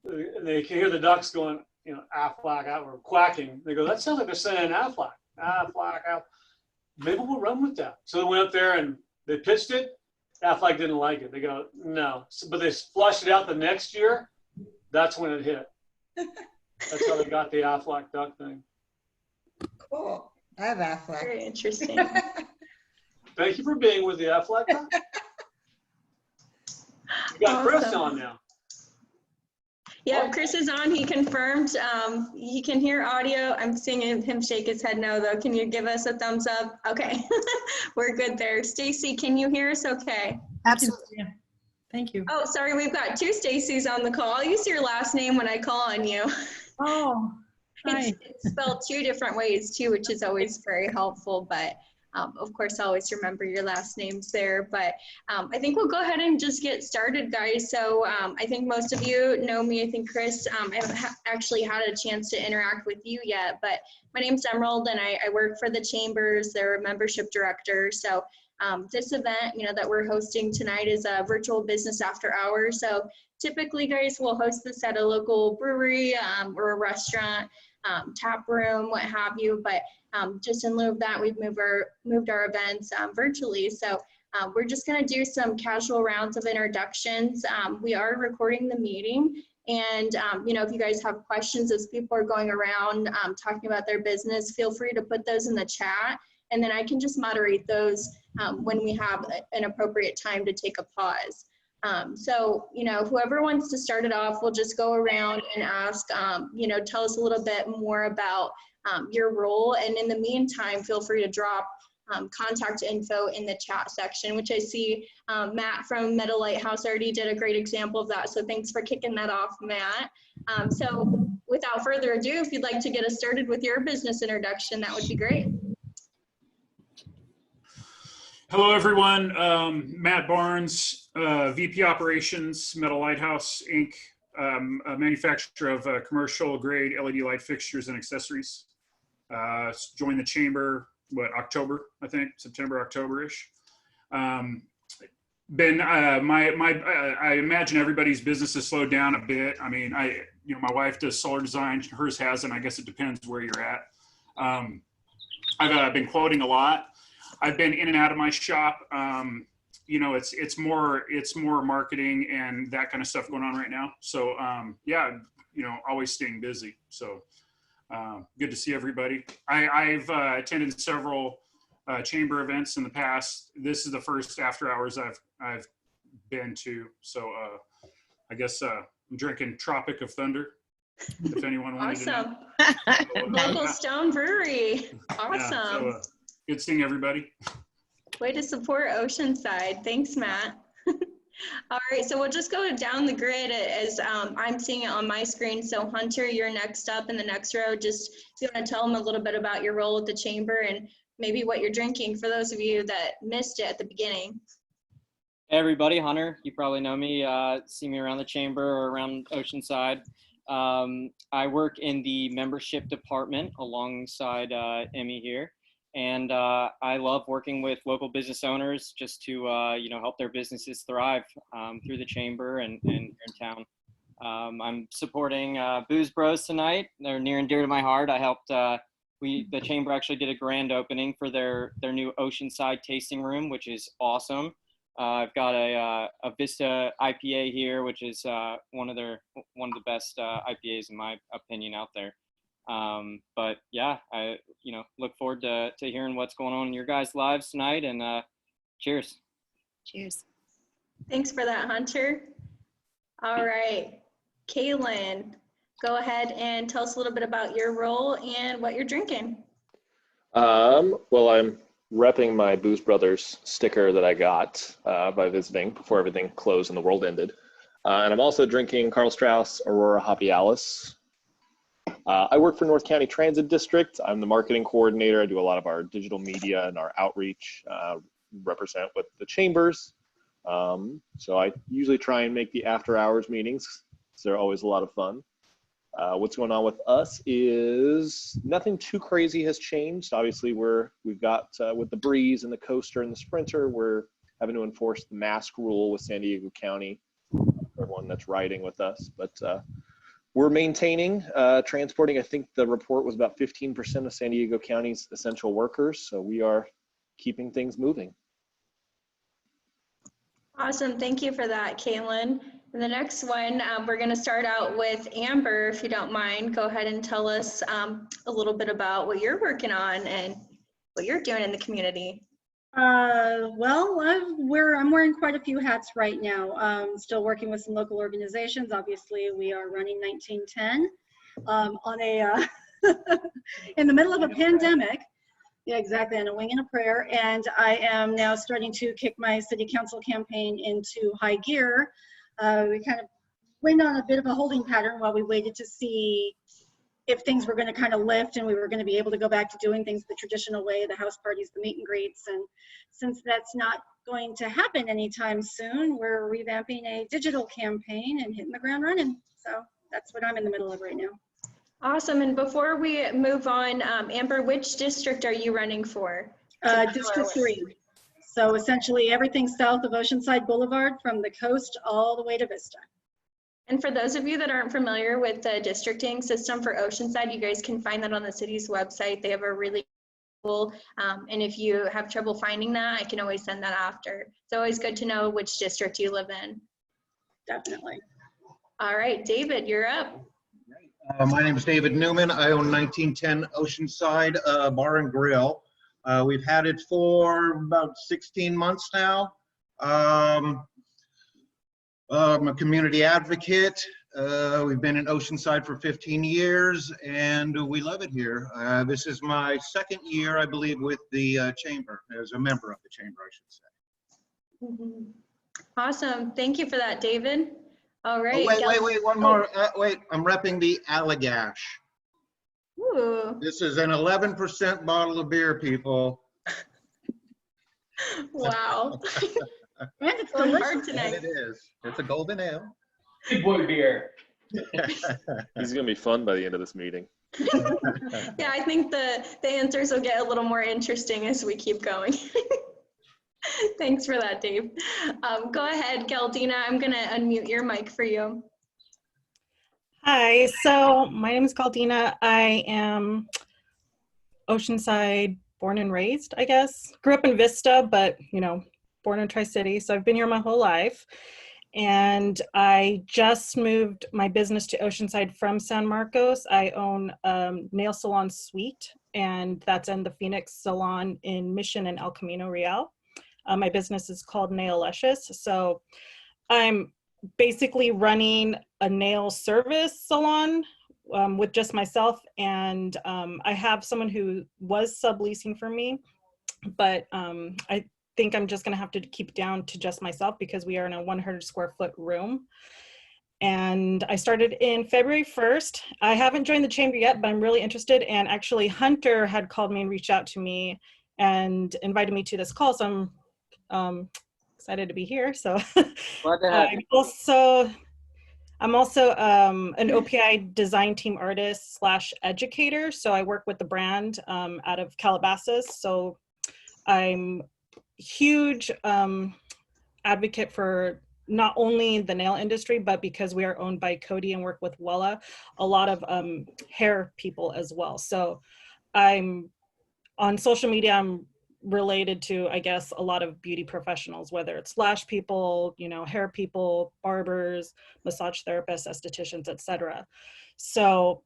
and they can hear the ducks going, Aflac, or quacking. They go, that sounds like they're saying Aflac, Aflac, Aflac. Maybe we'll run with that. So they went up there and they pitched it. Aflac didn't like it. They go, no. But they flushed it out the next year. That's when it hit. That's how they got the Aflac duck thing. Cool. I have Aflac. Very interesting. Thank you for being with the Aflac duck. You got Awesome. Chris on now. Yeah, Chris is on. He confirmed he can hear audio. I'm seeing him shake his head no, though. Can you give us a thumbs up? Okay, we're good there. Stacy, can you hear us okay? Absolutely. Thank you. Oh, sorry, we've got two Stacys on the call. I'll use your last name when I call on you. Oh, hi. It's spelled two different ways, too, which is always very helpful. But, of course, always remember your last names there. But I think we'll go ahead and just get started, guys. So I think most of you know me. I think, Chris, I haven't actually had a chance to interact with you yet. But my name's Emerald, and I work for the Chambers. They're a membership director. So this event, that we're hosting tonight is a virtual business after hours. So typically, guys, we'll host this at a local brewery or a restaurant, tap room, what have you. But just in lieu of that, we've moved our events virtually. So we're just going to do some casual rounds of introductions. We are recording the meeting. And, if you guys have questions as people are going around talking about their business, feel free to put those in the chat. And then I can just moderate those when we have an appropriate time to take a pause. So, whoever wants to start it off, we'll just go around and ask, tell us a little bit more about your role. And in the meantime, feel free to drop contact info in the chat section, which I see Matt from Meadow Lighthouse already did a great example of that. So thanks for kicking that off, Matt. So without further ado, if you'd like to get us started with your business introduction, that would be great. Hello, everyone. Matt Barnes, VP Operations, Meadow Lighthouse, Inc., a manufacturer of commercial grade LED light fixtures and accessories. Joined the chamber, October, I think, September, October-ish. I imagine everybody's business has slowed down a bit. I mean, my wife does solar design, hers hasn't. I guess it depends where you're at. I've been quoting a lot. I've been in and out of my shop. It's more marketing and that kind of stuff going on right now. So always staying busy. So good to see everybody. I've attended several chamber events in the past. This is the first after hours I've been to. So I guess I'm drinking Tropic of Thunder. If anyone wanted to know. Local Stone Brewery. Awesome. Yeah, so, good seeing everybody. Way to support Oceanside. Thanks, Matt. All right, so we'll just go down the grid as I'm seeing it on my screen. So Hunter, you're next up in the next row. Just if you want to tell them a little bit about your role at the chamber and maybe what you're drinking for those of you that missed it at the beginning. Hey everybody, Hunter. You probably know me, see me around the chamber or around Oceanside. I work in the membership department alongside Emmy here. And I love working with local business owners just to, help their businesses thrive through the chamber and here in town. I'm supporting Booze Bros tonight. They're near and dear to my heart. I helped, the chamber actually did a grand opening for their new Oceanside tasting room, which is awesome. I've got a Vista IPA here, which is one of the best IPAs in my opinion out there. But yeah, I look forward to hearing what's going on in your guys' lives tonight, and cheers. Cheers. Thanks for that, Hunter. All right, Kaylin, go ahead and tell us a little bit about your role and what you're drinking. Well, I'm repping my Booze Brothers sticker that I got by visiting before everything closed and the world ended. And I'm also drinking Carl Strauss Aurora Hoppy Alice. I work for North County Transit District. I'm the marketing coordinator. I do a lot of our digital media and our outreach, represent with the chambers. So I usually try and make the after hours meetings. So they're always a lot of fun. What's going on with us is nothing too crazy has changed. Obviously, we've got with the Breeze and the Coaster and the Sprinter, we're having to enforce the mask rule with San Diego County, everyone that's riding with us. But we're maintaining, transporting. I think the report was about 15% of San Diego County's essential workers. So we are keeping things moving. Awesome. Thank you for that, Kaylin. And the next one, we're going to start out with Amber, if you don't mind. Go ahead and tell us a little bit about what you're working on and what you're doing in the community. Well, I'm wearing quite a few hats right now. Still working with some local organizations. Obviously, we are running 1910 on a in the middle of a pandemic. Yeah, exactly, on a wing and a prayer. And I am now starting to kick my city council campaign into high gear. We kind of went on a bit of a holding pattern while we waited to see if things were going to kind of lift and we were going to be able to go back to doing things the traditional way, the house parties, the meet and greets. And since that's not going to happen anytime soon, we're revamping a digital campaign and hitting the ground running. So that's what I'm in the middle of right now. Awesome. And before we move on, Amber, which district are you running for? District 3. So essentially everything south of Oceanside Boulevard from the coast all the way to Vista. And for those of you that aren't familiar with the districting system for Oceanside, you guys can find that on the city's website. They have a really cool, and if you have trouble finding that, I can always send that after. It's always good to know which district you live in. Definitely. All right, David, you're up. My name is David Newman. I own 1910 Oceanside Bar and Grill. We've had it for about 16 months now. I'm a community advocate. We've been in Oceanside for 15 years and we love it here. This is my second year, I believe, with the chamber, as a member of the chamber, I should say. Awesome. Thank you for that, David. All right. Oh, wait, one more. Wait, I'm repping the Allagash. Ooh. This is an 11% bottle of beer, people. Wow. And it's Going delicious. hard tonight. And it is. It's a golden ale. Big boy beer. This is going to be fun by the end of this meeting. Yeah, I think the answers will get a little more interesting as we keep going. Thanks for that, Dave. Go ahead, Galdina. I'm going to unmute your mic for you. Hi, so my name is Galdina. I am Oceanside born and raised, I guess. Grew up in Vista, but, you know, born in Tri-City, so I've been here my whole life. And I just moved my business to Oceanside from San Marcos. I own Nail Salon Suite, and that's in the Phoenix Salon in Mission and El Camino Real. My business is called Nail Luscious. So I'm basically running a nail service salon with just myself. And I have someone who was subleasing for me, but I think I'm just gonna have to keep down to just myself because we are in a 100 square foot room. And I started in February 1st. I haven't joined the chamber yet, but I'm really interested. And actually Hunter had called me and reached out to me and invited me to this call. So I'm excited to be here. So Glad to have you. I'm also an OPI design team artist / educator. So I work with the brand out of Calabasas. So I'm huge advocate for not only the nail industry, but because we are owned by Cody and work with Wella, a lot of hair people as well. So I'm on social media, I'm related to, I guess, a lot of beauty professionals, whether it's lash people, you know, hair people, barbers, massage therapists, estheticians, etc. So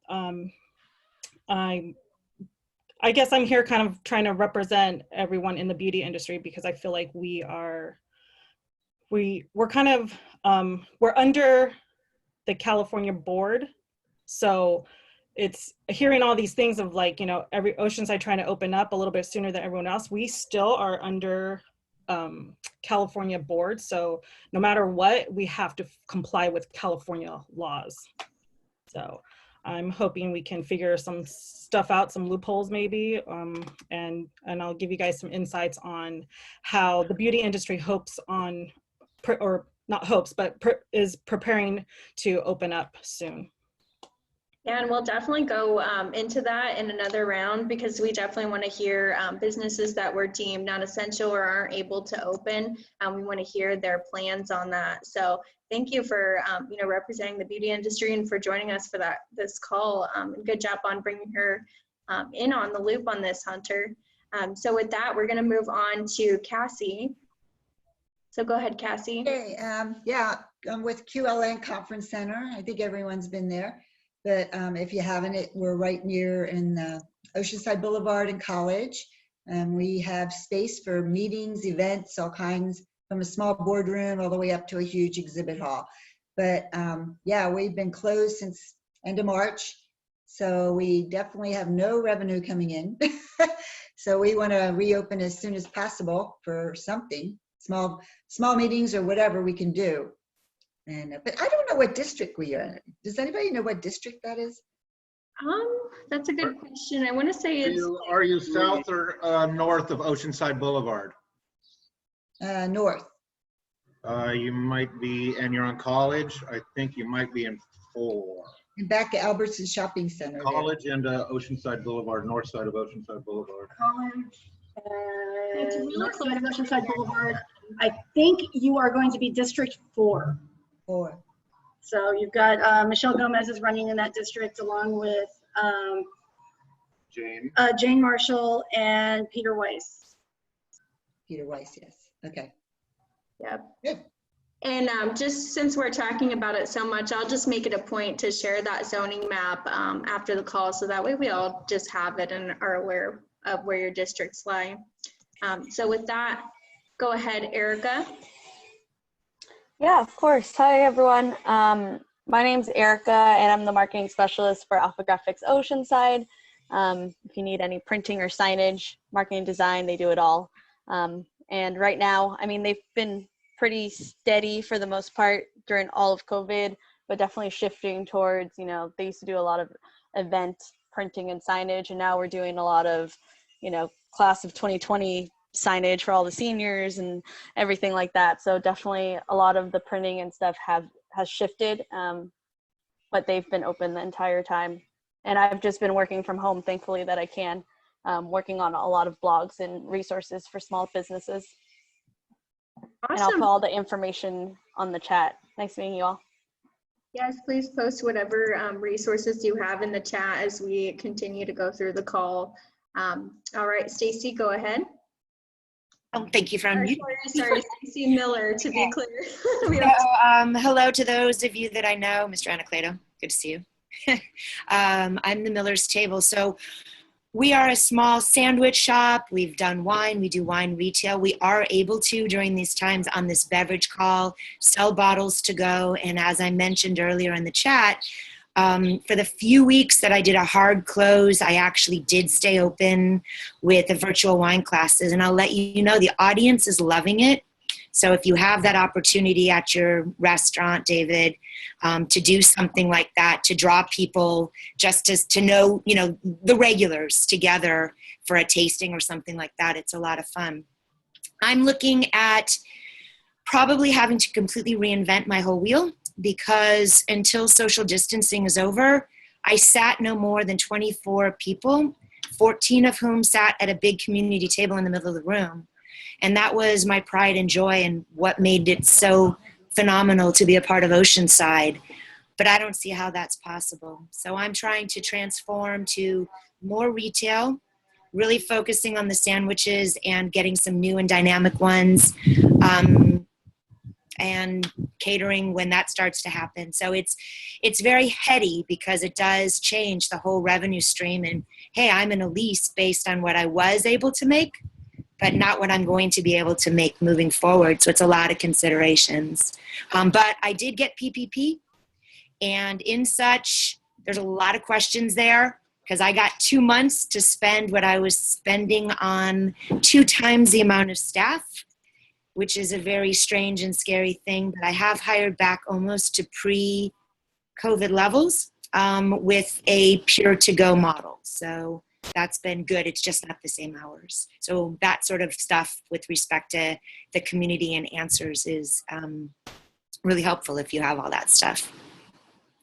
I guess I'm here kind of trying to represent everyone in the beauty industry because I feel like we're kind of, we're under the California board. So it's hearing all these things of like, you know, every Oceanside trying to open up a little bit sooner than everyone else. We still are under California board. So no matter what, we have to comply with California laws. So I'm hoping we can figure some stuff out, some loopholes maybe, and I'll give you guys some insights on how the beauty industry hopes on, or not hopes, but is preparing to open up soon. Yeah, and we'll definitely go into that in another round because we definitely want to hear businesses that were deemed non-essential or aren't able to open. We want to hear their plans on that. So thank you for representing the beauty industry and for joining us for this call. Good job on bringing her in on the loop on this, Hunter. So with that, we're going to move on to Cassie. So go ahead, Cassie. Hey, yeah, I'm with QLN Conference Center. I think everyone's been there. But if you haven't, we're right near in Oceanside Boulevard and College. We have space for meetings, events, all kinds, from a small boardroom all the way up to a huge exhibit hall. But yeah, we've been closed since end of March. So we definitely have no revenue coming in. So we want to reopen as soon as possible for something, small meetings or whatever we can do. And but I don't know what district we are in. Does anybody know what district that is? That's a good question. I want to say it's. Are you south or north of Oceanside Boulevard? North. You might be, and you're on College. I think you might be in 4. And back to Albertson Shopping Center. College and Oceanside Boulevard, north side of Oceanside Boulevard. College, It's really north close. side of Oceanside Boulevard. I think you are going to be District 4. 4. So you've got Michelle Gomez is running in that district along with Jane Marshall and Peter Weiss. Peter Weiss, yes. Okay. Yep. Good. And just since we're talking about it so much, I'll just make it a point to share that zoning map after the call, so that way we all just have it and are aware of where your districts lie. So with that, go ahead, Erica. Yeah, of course. Hi, everyone. My name's Erica, and I'm the marketing specialist for Alpha Graphics Oceanside. If you need any printing or signage, marketing design, they do it all. And right now, I mean, they've been pretty steady for the most part during all of COVID, but definitely shifting towards, they used to do a lot of event printing and signage, and now we're doing a lot of, class of 2020 signage for all the seniors and everything like that. So definitely a lot of the printing and stuff has shifted, but they've been open the entire time. And I've just been working from home, thankfully, that I can, working on a lot of blogs and resources for small businesses. Awesome. And I'll put all the information on the chat. Nice meeting you all. Yes, please post whatever resources you have in the chat as we continue to go through the call. All right, Stacy, go ahead. Oh, thank you for unmuting. Sorry, Stacy Miller, to be clear. Hello to those of you that I know. Mr. Anacleto, good to see you. I'm the Miller's Table. So we are a small sandwich shop. We've done wine. We do wine retail. We are able to, during these times on this beverage call, sell bottles to go. And as I mentioned earlier in the chat, for the few weeks that I did a hard close, I actually did stay open with the virtual wine classes. And I'll let you know, the audience is loving it. So if you have that opportunity at your restaurant, David, to do something like that, to draw people just to know, the regulars together for a tasting or something like that, it's a lot of fun. I'm looking at probably having to completely reinvent my whole wheel, because until social distancing is over, I sat no more than 24 people, 14 of whom sat at a big community table in the middle of the room. And that was my pride and joy and what made it so phenomenal to be a part of Oceanside. But I don't see how that's possible. So I'm trying to transform to more retail, really focusing on the sandwiches and getting some new and dynamic ones, and catering when that starts to happen. So it's very heady because it does change the whole revenue stream. And hey, I'm in a lease based on what I was able to make, but not what I'm going to be able to make moving forward. So it's a lot of considerations. But I did get PPP, and in such, there's a lot of questions there because I got 2 months to spend what I was spending on 2 times the amount of staff, which is a very strange and scary thing. But I have hired back almost to pre-COVID levels with a pure to-go model. So that's been good. It's just not the same hours. So that sort of stuff with respect to the community and answers is really helpful if you have all that stuff.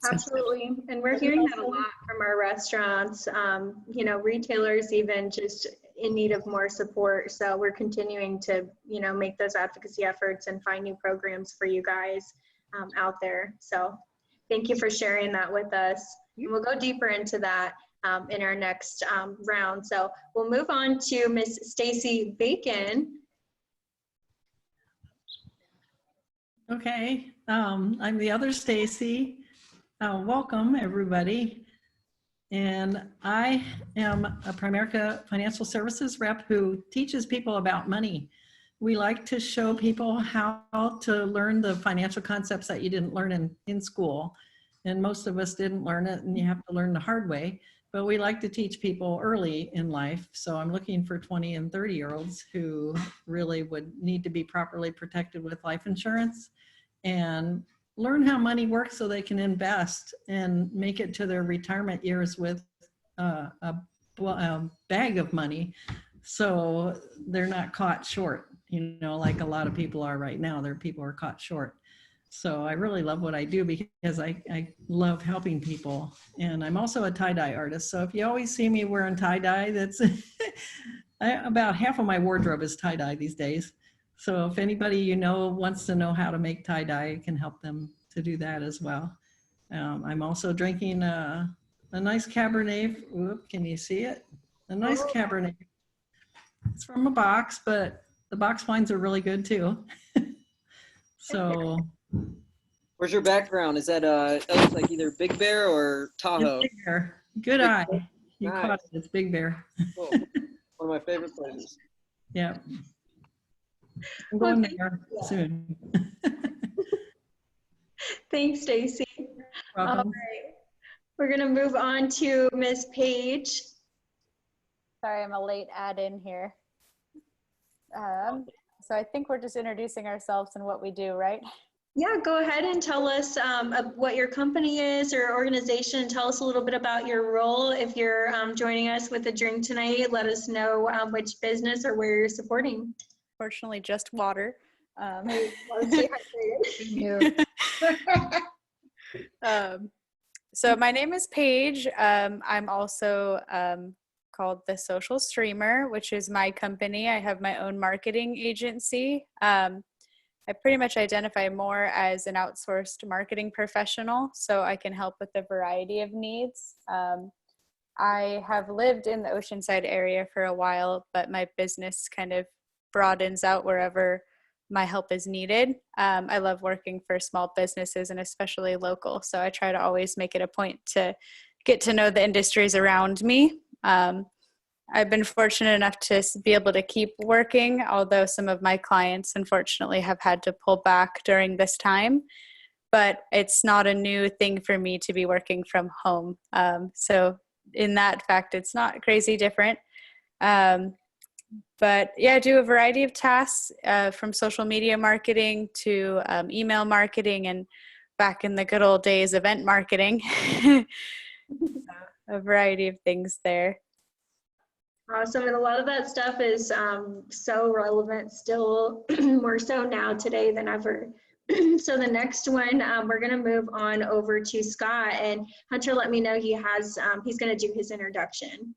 Absolutely. And we're hearing that a lot from our restaurants, retailers even just in need of more support. So we're continuing to, make those advocacy efforts and find new programs for you guys out there. So thank you for sharing that with us. And we'll go deeper into that in our next round. So we'll move on to Miss Stacy Bacon. Okay, I'm the other Stacy. Welcome, everybody. And I am a Primerica Financial Services rep who teaches people about money. We like to show people how to learn the financial concepts that you didn't learn in school. And most of us didn't learn it, and you have to learn the hard way. But we like to teach people early in life. So I'm looking for 20 and 30-year-olds who really would need to be properly protected with life insurance and learn how money works so they can invest and make it to their retirement years with a bag of money, so they're not caught short, like a lot of people are right now. People are caught short. So I really love what I do because I love helping people. And I'm also a tie-dye artist. So if you always see me wearing tie-dye, that's about half of my wardrobe is tie-dye these days. So if anybody wants to know how to make tie-dye, I can help them to do that as well. I'm also drinking a nice Cabernet. Whoop, can you see it? A nice Cabernet. It's from a box, but the box wines are really good too. So. Where's your background? Is that that looks like either Big Bear or Tahoe? Big Bear. Good eye. You Nice. caught it. It's Big Bear. Cool. One of my favorite places. Yeah. I'm going there soon. Thanks, Stacy. All Welcome. right. We're going to move on to Miss Page. Sorry, I'm a late add-in here. So I think we're just introducing ourselves and what we do, right? Yeah, go ahead and tell us what your company is or organization. Tell us a little bit about your role. If you're joining us with a drink tonight, let us know which business or where you're supporting. Fortunately, just water. So my name is Paige. I'm also called The Social Streamer, which is my company. I have my own marketing agency. I pretty much identify more as an outsourced marketing professional, so I can help with a variety of needs. I have lived in the Oceanside area for a while, but my business kind of broadens out wherever my help is needed. I love working for small businesses and especially local, so I try to always make it a point to get to know the industries around me. I've been fortunate enough to be able to keep working, although some of my clients unfortunately have had to pull back during this time. But it's not a new thing for me to be working from home. So in that fact, it's not crazy different. But yeah, I do a variety of tasks from social media marketing to email marketing and back in the good old days, event marketing. A variety of things there. Awesome. And a lot of that stuff is so relevant still, more so now today than ever. So the next one, we're going to move on over to Scott, and Hunter let me know he's going to do his introduction.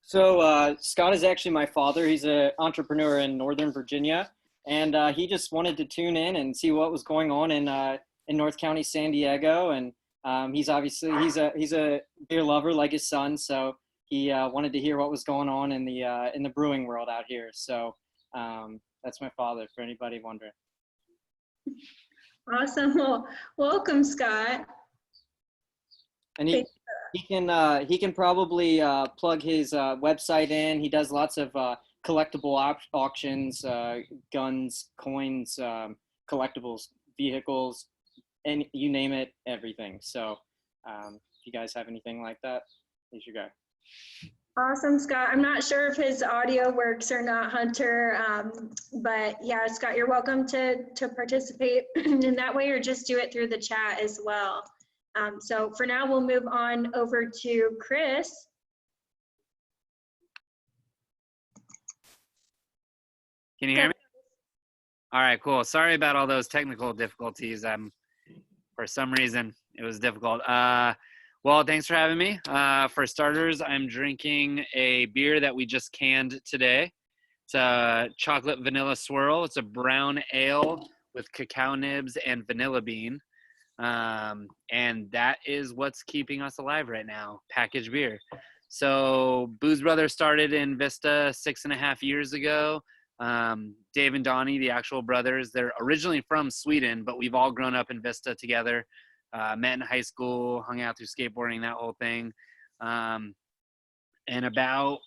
So Scott is actually my father. He's an entrepreneur in Northern Virginia, and he just wanted to tune in and see what was going on in North County, San Diego. And he's a beer lover like his son, so he wanted to hear what was going on in the brewing world out here. So that's my father, for anybody wondering. Awesome. Well, welcome, Scott. And he can probably plug his website in. He does lots of collectible auctions, guns, coins, collectibles, vehicles, and you name it, everything. So if you guys have anything like that, he's your guy. Awesome, Scott. I'm not sure if his audio works or not, Hunter, but yeah, Scott, you're welcome to participate in that way or just do it through the chat as well. So for now, we'll move on over to Chris. Can you hear me? All right, cool. Sorry about all those technical difficulties. For some reason, It was difficult. Well, thanks for having me. For starters, I'm drinking a beer that we just canned today. It's a chocolate vanilla swirl. It's a brown ale with cacao nibs and vanilla bean. And that is what's keeping us alive right now, packaged beer. So Booze Brothers started in Vista 6.5 years ago. Dave and Donnie, the actual brothers, they're originally from Sweden, but we've all grown up in Vista together. Met in high school, hung out through skateboarding, that whole thing. And about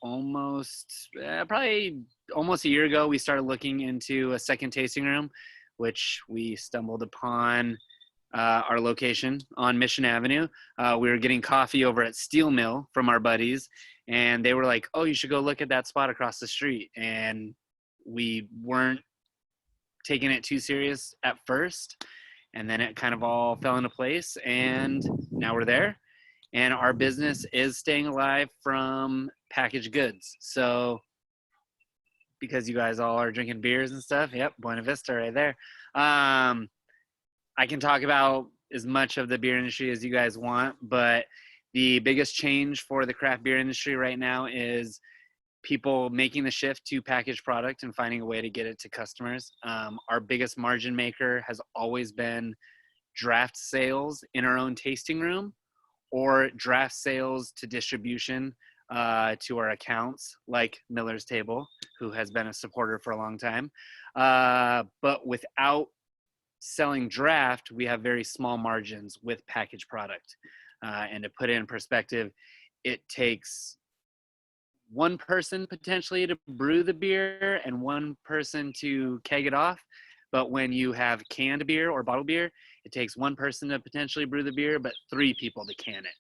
probably almost a year ago, we started looking into a second tasting room, which we stumbled upon our location on Mission Avenue. We were getting coffee over at Steel Mill from our buddies, and they were like, oh, you should go look at that spot across the street. And we weren't taking it too serious at first, and then it kind of all fell into place, and now we're there. And our business is staying alive from packaged goods. So because you guys all are drinking beers and stuff, yep, Buena Vista right there. I can talk about as much of the beer industry as you guys want, but the biggest change for the craft beer industry right now is people making the shift to packaged product and finding a way to get it to customers. Our biggest margin maker has always been draft sales in our own tasting room, or draft sales to distribution to our accounts, like Miller's Table, who has been a supporter for a long time. But without selling draft, we have very small margins with packaged product. And to put it in perspective, it takes one person potentially to brew the beer and one person to keg it off. But when you have canned beer or bottled beer, it takes one person to potentially brew the beer, but 3 people to can it.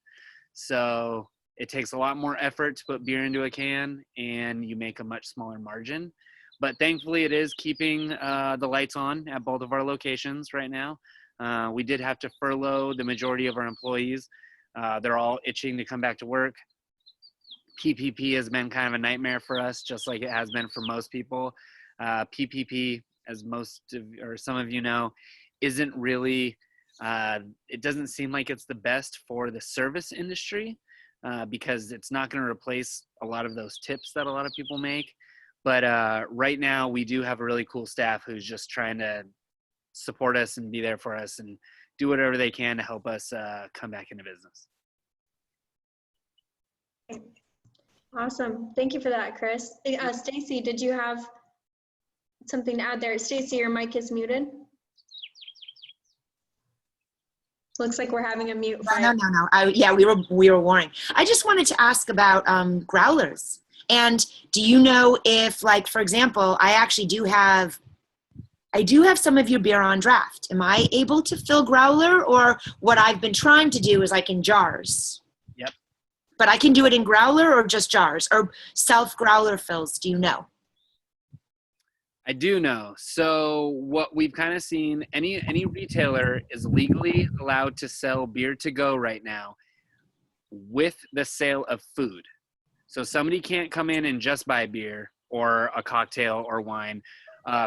So it takes a lot more effort to put beer into a can, and you make a much smaller margin. But thankfully, it is keeping the lights on at both of our locations right now. We did have to furlough the majority of our employees. They're all itching to come back to work. PPP has been kind of a nightmare for us, just like it has been for most people. PPP, as some of you know, isn't really, it doesn't seem like it's the best for the service industry because it's not going to replace a lot of those tips that a lot of people make. But right now we do have a really cool staff who's just trying to support us and be there for us and do whatever they can to help us come back into business. Awesome. Thank you for that, Chris. Stacy, did you have something to add there? Stacy, your mic is muted. Looks like we're having a mute fight. No. Yeah, we were warning. I just wanted to ask about growlers. And do you know if, like, for example, I do have some of your beer on draft. Am I able to fill growler, or what I've been trying to do is like in jars? Yep. But I can do it in growler or just jars or self growler fills. Do you know? I do know. So what we've kind of seen, any retailer is legally allowed to sell beer to go right now with the sale of food. So somebody can't come in and just buy beer or a cocktail or wine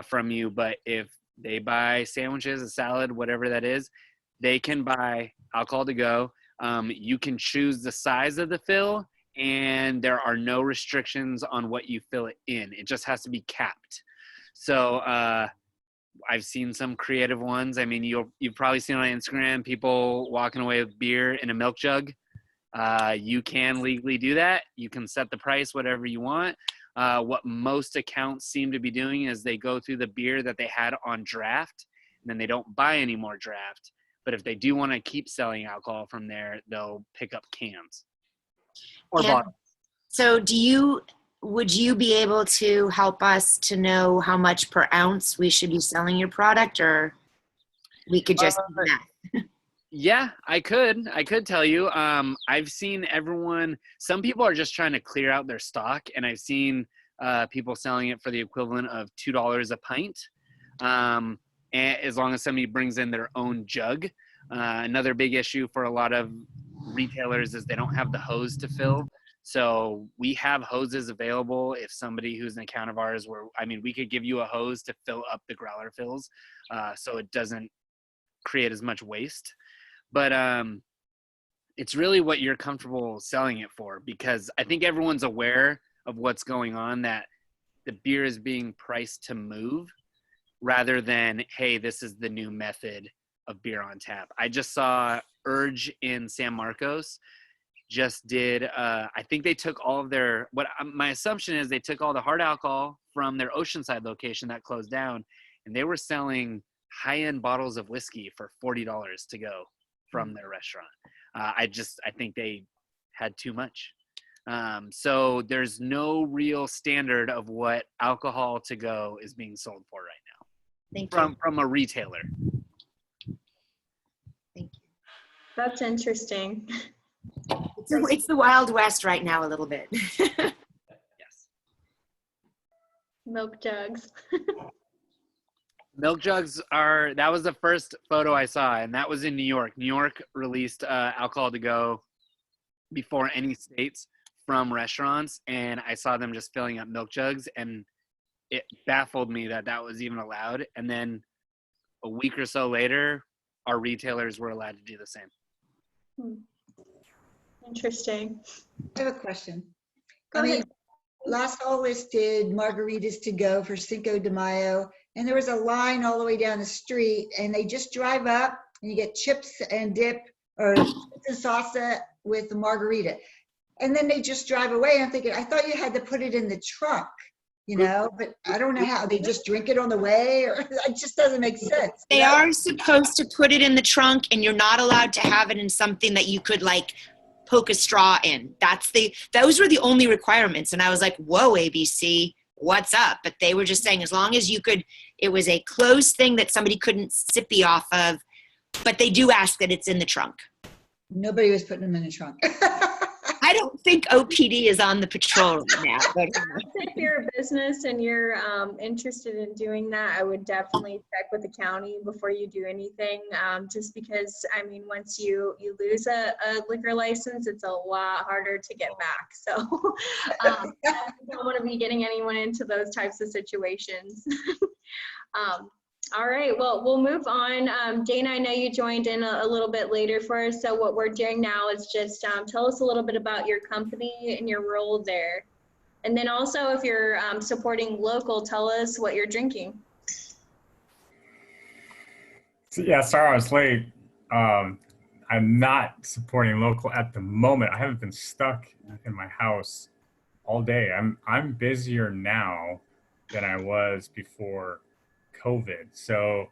from you, but if they buy sandwiches, a salad, whatever that is, they can buy alcohol to go. You can choose the size of the fill, and there are no restrictions on what you fill it in. It just has to be capped. So I've seen some creative ones. I mean, you've probably seen on Instagram people walking away with beer in a milk jug. You can legally do that. You can set the price whatever you want. What most accounts seem to be doing is they go through the beer that they had on draft, and then they don't buy any more draft. But if they do want to keep selling alcohol from there, they'll pick up cans or bottles. So would you be able to help us to know how much per ounce we should be selling your product, or we could just do that? Yeah, I could tell you. I've seen some people are just trying to clear out their stock, and I've seen people selling it for the equivalent of $2 a pint, and as long as somebody brings in their own jug. Another big issue for a lot of retailers is they don't have the hose to fill. So we have hoses available if somebody who's an account of ours we could give you a hose to fill up the growler fills so it doesn't create as much waste. but it's really what you're comfortable selling it for, because I think everyone's aware of what's going on, that the beer is being priced to move rather than, hey, this is the new method of beer on tap. I just saw Urge in San Marcos just did, I think they took all of their, my assumption is they took all the hard alcohol from their Oceanside location that closed down, and they were selling high-end bottles of whiskey for $40 to go from their restaurant. I think they had too much. So there's no real standard of what alcohol to go is being sold for right now from a retailer. Thank you. That's interesting. It's the Wild West right now a little bit. Yes. Milk jugs. Milk jugs that was the first photo I saw, and that was in New York. New York released alcohol to go before any states from restaurants, and I saw them just filling up milk jugs, and it baffled me that that was even allowed. And then a week or so later, our retailers were allowed to do the same. Interesting. I have a question. Go ahead. Las Olas did margaritas to go for Cinco de Mayo, and there was a line all the way down the street, and they just drive up and you get chips and dip or chips and salsa with the margarita. And then they just drive away. I'm thinking, I thought you had to put it in the trunk, but I don't know how. They just drink it on the way, or it just doesn't make sense. They are supposed to put it in the trunk, and you're not allowed to have it in something that you could like poke a straw in. Those were the only requirements. And I was like, whoa, ABC, what's up? But they were just saying, as long as you could, it was a closed thing that somebody couldn't sippy off of, but they do ask that it's in the trunk. Nobody was putting them in the trunk. I don't think OPD is on the patrol right now. But if you're a business and you're interested in doing that, I would definitely check with the county before you do anything. Just because, once you lose a liquor license, it's a lot harder to get back. So I don't want to be getting anyone into those types of situations. All right, well, we'll move on. Dana, I know you joined in a little bit later for us, so what we're doing now is just tell us a little bit about your company and your role there. And then also, if you're supporting local, tell us what you're drinking. Yeah, sorry I was late. I'm not supporting local at the moment. I haven't been stuck in my house all day. I'm busier now than I was before COVID. So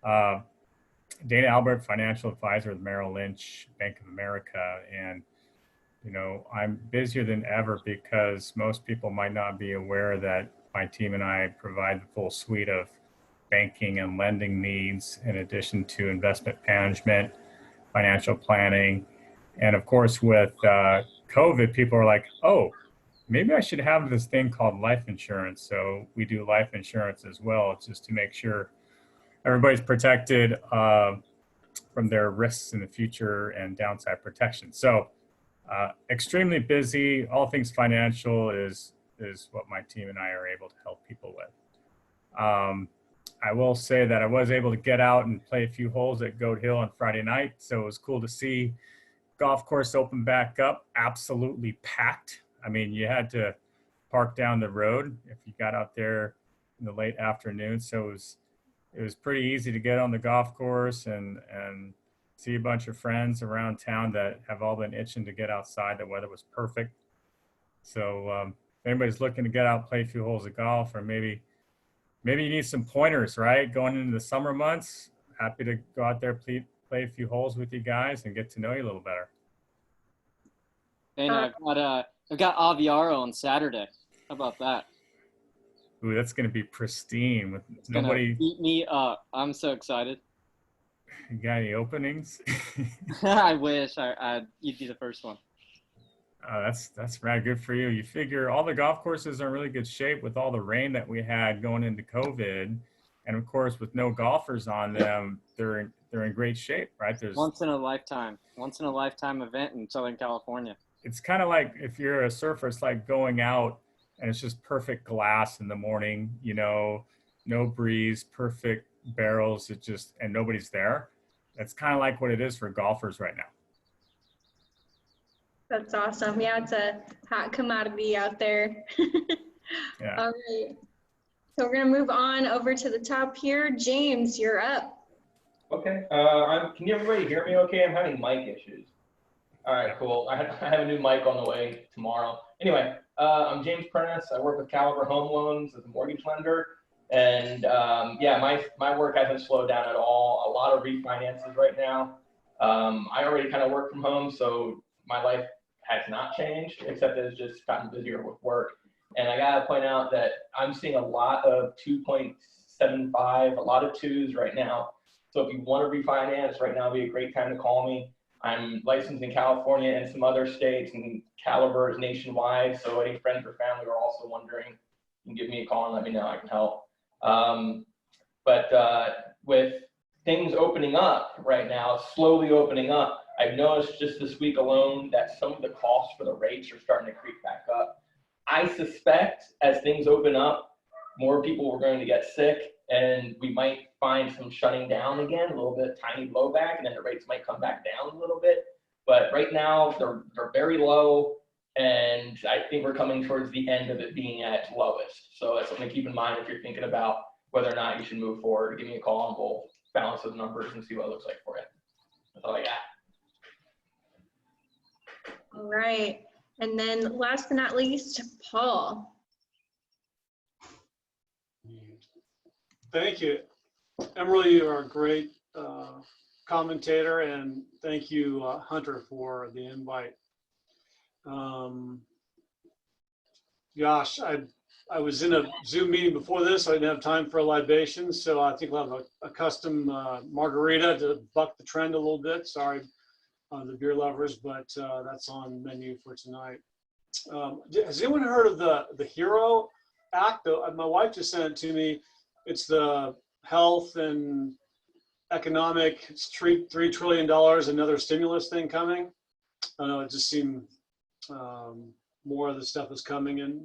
Dana Albert, financial advisor with Merrill Lynch, Bank of America. And, I'm busier than ever because most people might not be aware that my team and I provide the full suite of banking and lending needs in addition to investment management, financial planning. And of course, with COVID, people are like, oh, maybe I should have this thing called life insurance. So we do life insurance as well, just to make sure everybody's protected from their risks in the future and downside protection. So extremely busy. All things financial is what my team and I are able to help people with. I will say that I was able to get out and play a few holes at Goat Hill on Friday night. So it was cool to see golf course open back up, absolutely packed. You had to park down the road if you got out there in the late afternoon. So it was pretty easy to get on the golf course and see a bunch of friends around town that have all been itching to get outside. The weather was perfect. So if anybody's looking to get out, play a few holes of golf, or maybe you need some pointers, right? Going into the summer months, happy to go out there, play a few holes with you guys and get to know you a little better. And I've got Aviaro on Saturday. How about that? Ooh, that's going to be pristine. With It's gonna beat me up. I'm so excited. You got any openings? I wish you'd be the first one. That's rad. Good for you. You figure all the golf courses are in really good shape with all the rain that we had going into COVID, and of course with no golfers on them, they're in great shape, right? There's once in a lifetime event in Southern California. It's kind of like if you're a surfer, it's like going out and it's just perfect glass in the morning, no breeze, perfect barrels. And nobody's there. That's kind of like what it is for golfers right now. That's awesome. Yeah, it's a hot commodity out there. Yeah. All right. So we're going to move on over to the top here. James, you're up. Okay. Can everybody hear me okay? I'm having mic issues. All right, cool. I have a new mic on the way tomorrow. Anyway, I'm James Prentice. I work with Caliber Home Loans as a mortgage lender. And yeah, my work hasn't slowed down at all. A lot of refinances right now. I already kind of work from home, so my life has not changed, except that it's just gotten busier with work. And I gotta point out that I'm seeing a lot of 2.75, a lot of twos right now. So if you want to refinance right now, would be a great time to call me. I'm licensed in California and some other states, and Caliber is nationwide. So any friends or family are also wondering, you can give me a call and let me know. I can help. With things opening up right now, slowly opening up, I've noticed just this week alone that some of the costs for the rates are starting to creep back up. I suspect as things open up, more people are going to get sick, and we might find some shutting down again, a little bit tiny blowback, and then the rates might come back down a little bit. But right now they're very low, and I think we're coming towards the end of it being at its lowest. So that's something to keep in mind if you're thinking about whether or not you should move forward. Give me a call and we'll balance those numbers and see what it looks like for you. That's all I got. All right. And then last but not least, Paul. Thank you. Emily, you are a great commentator, and thank you, Hunter, for the invite. Gosh, I was in a Zoom meeting before this, so I didn't have time for a libation, so I think we'll have a custom margarita to buck the trend a little bit. Sorry, the beer lovers, but that's on menu for tonight. Has anyone heard of the HERO Act? My wife just sent it to me. It's the health and economic, it's $3 trillion, another stimulus thing coming. I don't know, it just seemed more of the stuff is coming, and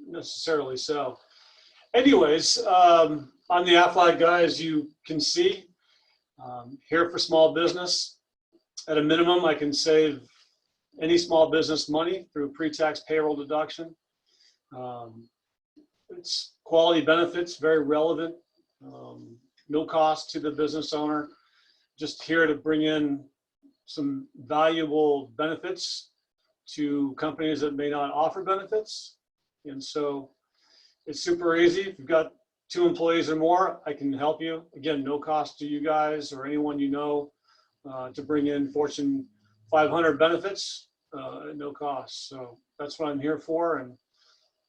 necessarily so. Anyways, I'm the Aflac guy, as you can see, here for small business. At a minimum, I can save any small business money through pre-tax payroll deduction. It's quality benefits, very relevant, no cost to the business owner. Just here to bring in some valuable benefits to companies that may not offer benefits. And so it's super easy. If you've got 2 employees or more, I can help you. Again, no cost to you guys or anyone you know to bring in Fortune 500 benefits at no cost. So that's what I'm here for. And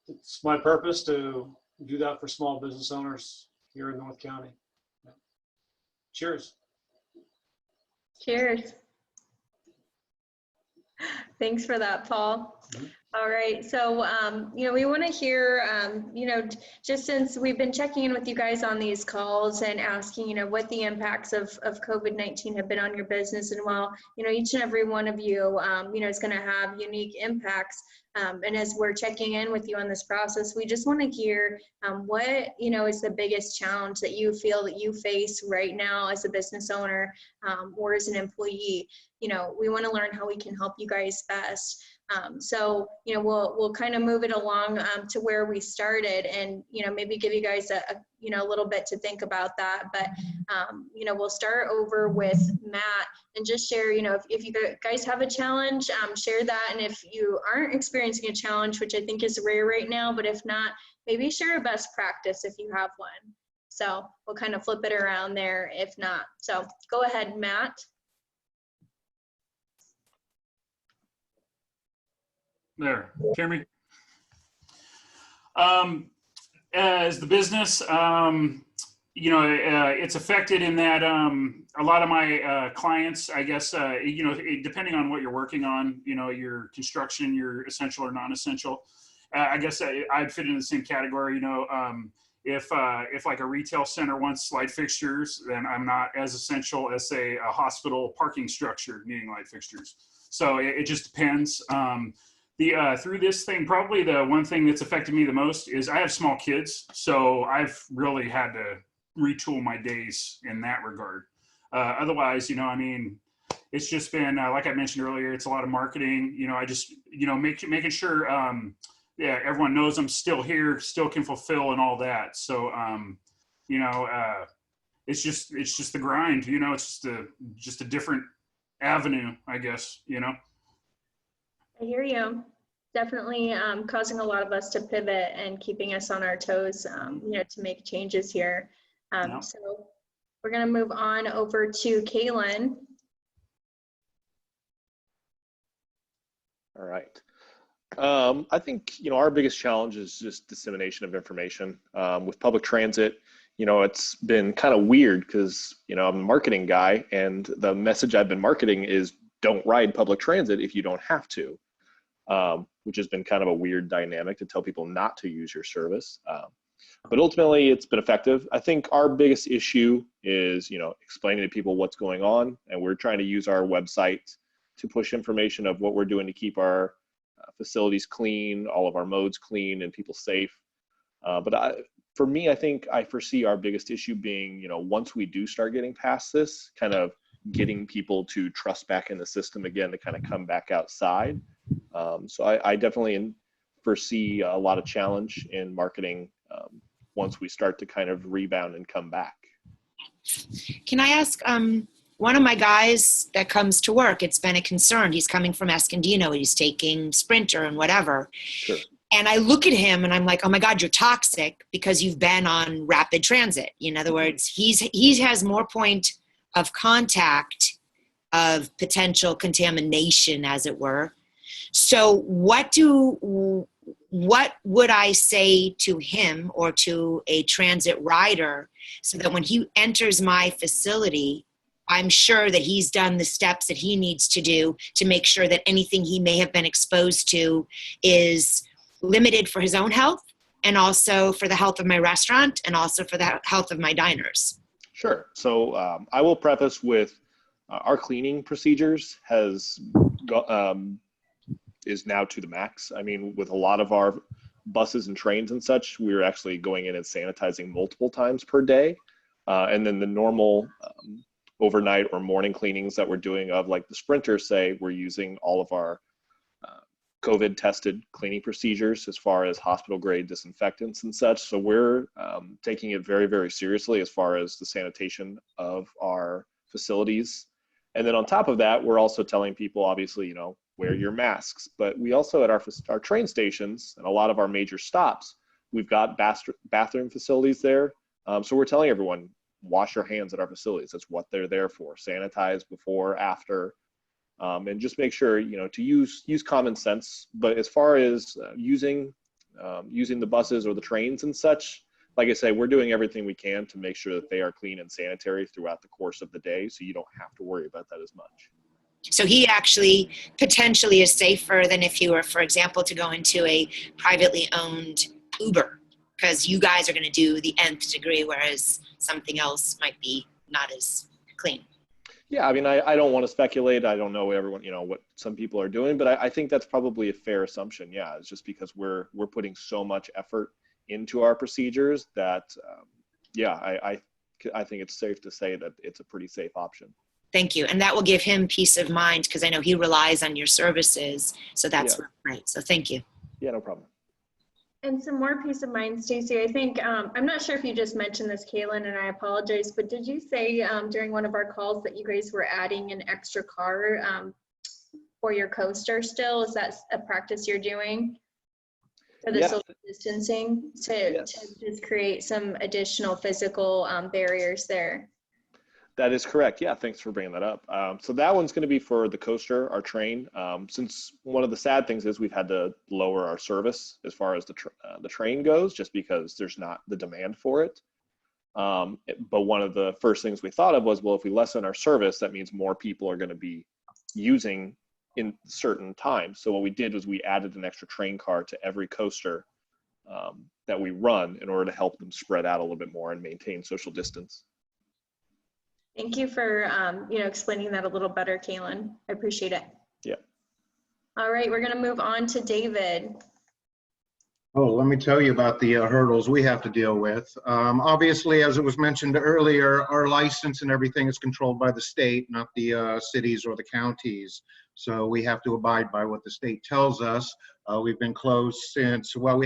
it's my purpose to do that for small business owners here in North County. Cheers. Cheers. Thanks for that, Paul. Mm-hmm. All right, so, we want to hear, just since we've been checking in with you guys on these calls and asking, what the impacts of COVID-19 have been on your business. And while, each and every one of you, is going to have unique impacts. And as we're checking in with you on this process, we just want to hear what, is the biggest challenge that you feel that you face right now as a business owner or as an employee. We want to learn how we can help you guys best. So, we'll kind of move it along to where we started, and, maybe give you guys a little bit to think about that. But, we'll start over with Matt and just share, if you guys have a challenge, share that. And if you aren't experiencing a challenge, which I think is rare right now, but if not, maybe share a best practice if you have one. So we'll kind of flip it around there if not. So go ahead, Matt. There, hear me? As the business, it's affected in that a lot of my clients, I guess, depending on what you're working on, your construction, your essential or non-essential, I guess I'd fit in the same category. If like a retail center wants light fixtures, then I'm not as essential as, say, a hospital parking structure needing light fixtures. So it just depends. Through this thing, probably the one thing that's affected me the most is I have small kids, so I've really had to retool my days in that regard. Otherwise, I mean, it's just been, like I mentioned earlier, it's a lot of marketing. I just, making sure, yeah, everyone knows I'm still here, still can fulfill and all that. So, it's just the grind, it's just a different avenue, I guess, I hear you. Definitely causing a lot of us to pivot and keeping us on our toes, to make changes here. Yeah. So we're going to move on over to Kaylin. All right. I think, our biggest challenge is just dissemination of information. With public transit, it's been kind of weird because, I'm a marketing guy, and the message I've been marketing is don't ride public transit if you don't have to, which has been kind of a weird dynamic to tell people not to use your service. But ultimately, it's been effective. I think our biggest issue is, explaining to people what's going on, and we're trying to use our website to push information of what we're doing to keep our facilities clean, all of our modes clean, and people safe. For me, I think I foresee our biggest issue being, once we do start getting past this, kind of getting people to trust back in the system again to kind of come back outside. So I definitely foresee a lot of challenge in marketing once we start to kind of rebound and come back. Can I ask, one of my guys that comes to work, it's been a concern. He's coming from Escondido. He's taking Sprinter and whatever. Sure. And I look at him and I'm like, oh my God, you're toxic because you've been on rapid transit. In other words, he has more point of contact of potential contamination, as it were. So what would I say to him or to a transit rider so that when he enters my facility, I'm sure that he's done the steps that he needs to do to make sure that anything he may have been exposed to is limited for his own health and also for the health of my restaurant and also for the health of my diners? Sure. So I will preface with our cleaning procedures is now to the max. I mean, with a lot of our buses and trains and such, we're actually going in and sanitizing multiple times per day. And then the normal overnight or morning cleanings that we're doing of like the Sprinter, say, we're using all of our COVID tested cleaning procedures as far as hospital grade disinfectants and such. So we're taking it very, very seriously as far as the sanitation of our facilities. And then on top of that, we're also telling people, obviously, wear your masks. But we also at our train stations and a lot of our major stops, we've got bathroom facilities there. So we're telling everyone, wash your hands at our facilities. That's what they're there for. Sanitize before, after, and just make sure, to use common sense. But as far as using the buses or the trains and such, like I say, we're doing everything we can to make sure that they are clean and sanitary throughout the course of the day. So you don't have to worry about that as much. So he actually potentially is safer than if you were, for example, to go into a privately owned Uber, because you guys are going to do the nth degree, whereas something else might be not as clean. Yeah, I mean, I don't want to speculate. I don't know everyone, what some people are doing, but I think that's probably a fair assumption. Yeah, it's just because we're putting so much effort into our procedures that, I think it's safe to say that it's a pretty safe option. Thank you. And that will give him peace of mind because I know he relies on your services. So that's great. So thank you. Yeah, no problem. And some more peace of mind, Stacey. I think, I'm not sure if you just mentioned this, Kaylin, and I apologize, but did you say during one of our calls that you guys were adding an extra car for your coaster still? Is that a practice you're doing for the social distancing to just create some additional physical barriers there? That is correct. Yeah, thanks for bringing that up. So that one's going to be for the coaster, our train. Since one of the sad things is we've had to lower our service as far as the train goes, just because there's not the demand for it. But one of the first things we thought of was, well, if we lessen our service, that means more people are going to be using in certain times. So what we did was we added an extra train car to every coaster that we run in order to help them spread out a little bit more and maintain social distance. Thank you for explaining that a little better, Kaylin. I appreciate it. Yeah. All right, we're going to move on to David. Oh, let me tell you about the hurdles we have to deal with. Obviously, as it was mentioned earlier, our license and everything is controlled by the state, not the cities or the counties. So we have to abide by what the state tells us. We've been closed since, well,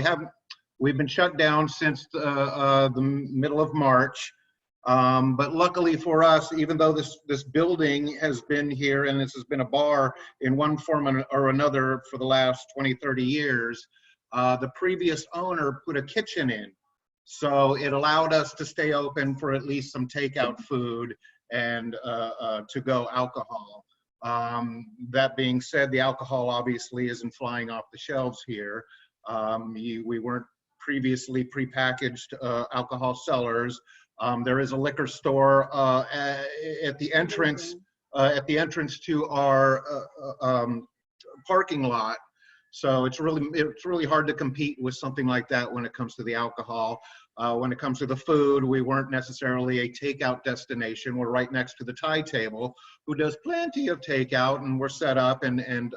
we've been shut down since the middle of March. But luckily for us, even though this building has been here and this has been a bar in one form or another for the last 20, 30 years, the previous owner put a kitchen in. So it allowed us to stay open for at least some takeout food and to-go alcohol. That being said, the alcohol obviously isn't flying off the shelves here. We weren't previously prepackaged alcohol sellers. There is a liquor store at the entrance to our parking lot. So it's really hard to compete with something like that when it comes to the alcohol. When it comes to the food, we weren't necessarily a takeout destination. We're right next to the Thai table, who does plenty of takeout, and we're set up and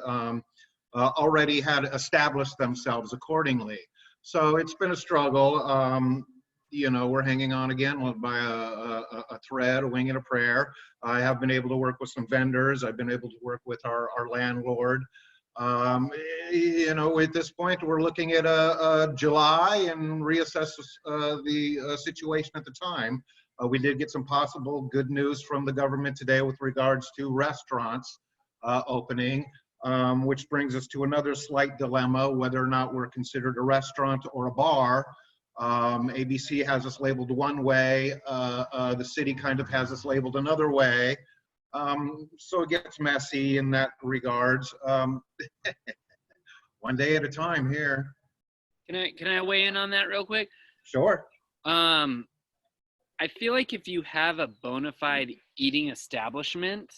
already had established themselves accordingly. So it's been a struggle. You know, we're hanging on again by a thread, a wing and a prayer. I have been able to work with some vendors. I've been able to work with our landlord. You know, at this point, we're looking at July and reassess the situation at the time. We did get some possible good news from the government today with regards to restaurants opening, which brings us to another slight dilemma, whether or not we're considered a restaurant or a bar. ABC has us labeled one way, the city kind of has us labeled another way. So it gets messy in that regards. One day at a time here. Can I weigh in on that real quick? Sure. I feel like if you have a bona fide eating establishment,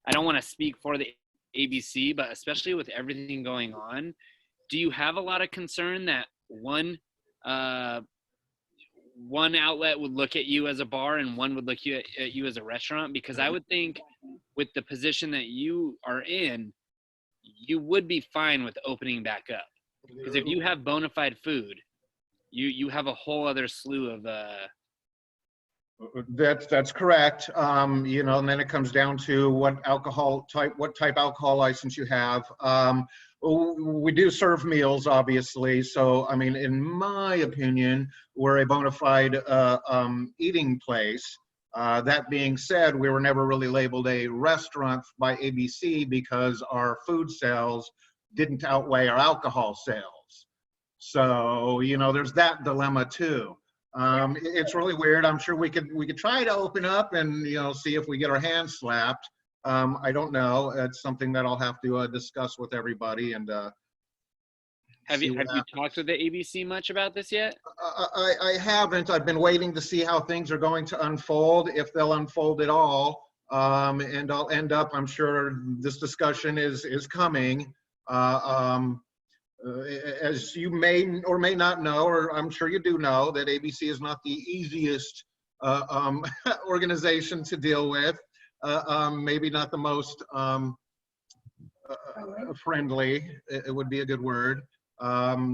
I don't want to speak for the ABC, but especially with everything going on, do you have a lot of concern that one outlet would look at you as a bar and one would look at you as a restaurant? Because I would think with the position that you are in, you would be fine with opening back up. Because if you have bona fide food, you have a whole other slew of That's correct. You know, and then it comes down to what type alcohol license you have. We do serve meals, obviously. So, I mean, in my opinion, we're a bona fide eating place. That being said, we were never really labeled a restaurant by ABC because our food sales didn't outweigh our alcohol sales. So, you know, there's that dilemma too. It's really weird. I'm sure we could try to open up and, you know, see if we get our hands slapped. I don't know. It's something that I'll have to discuss with everybody. And have you talked with the ABC much about this yet? I haven't. I've been waiting to see how things are going to unfold, if they'll unfold at all. And I'll end up, I'm sure this discussion is coming. As you may or may not know, or I'm sure you do know, that ABC is not the easiest organization to deal with. Maybe not the most friendly, it would be a good word.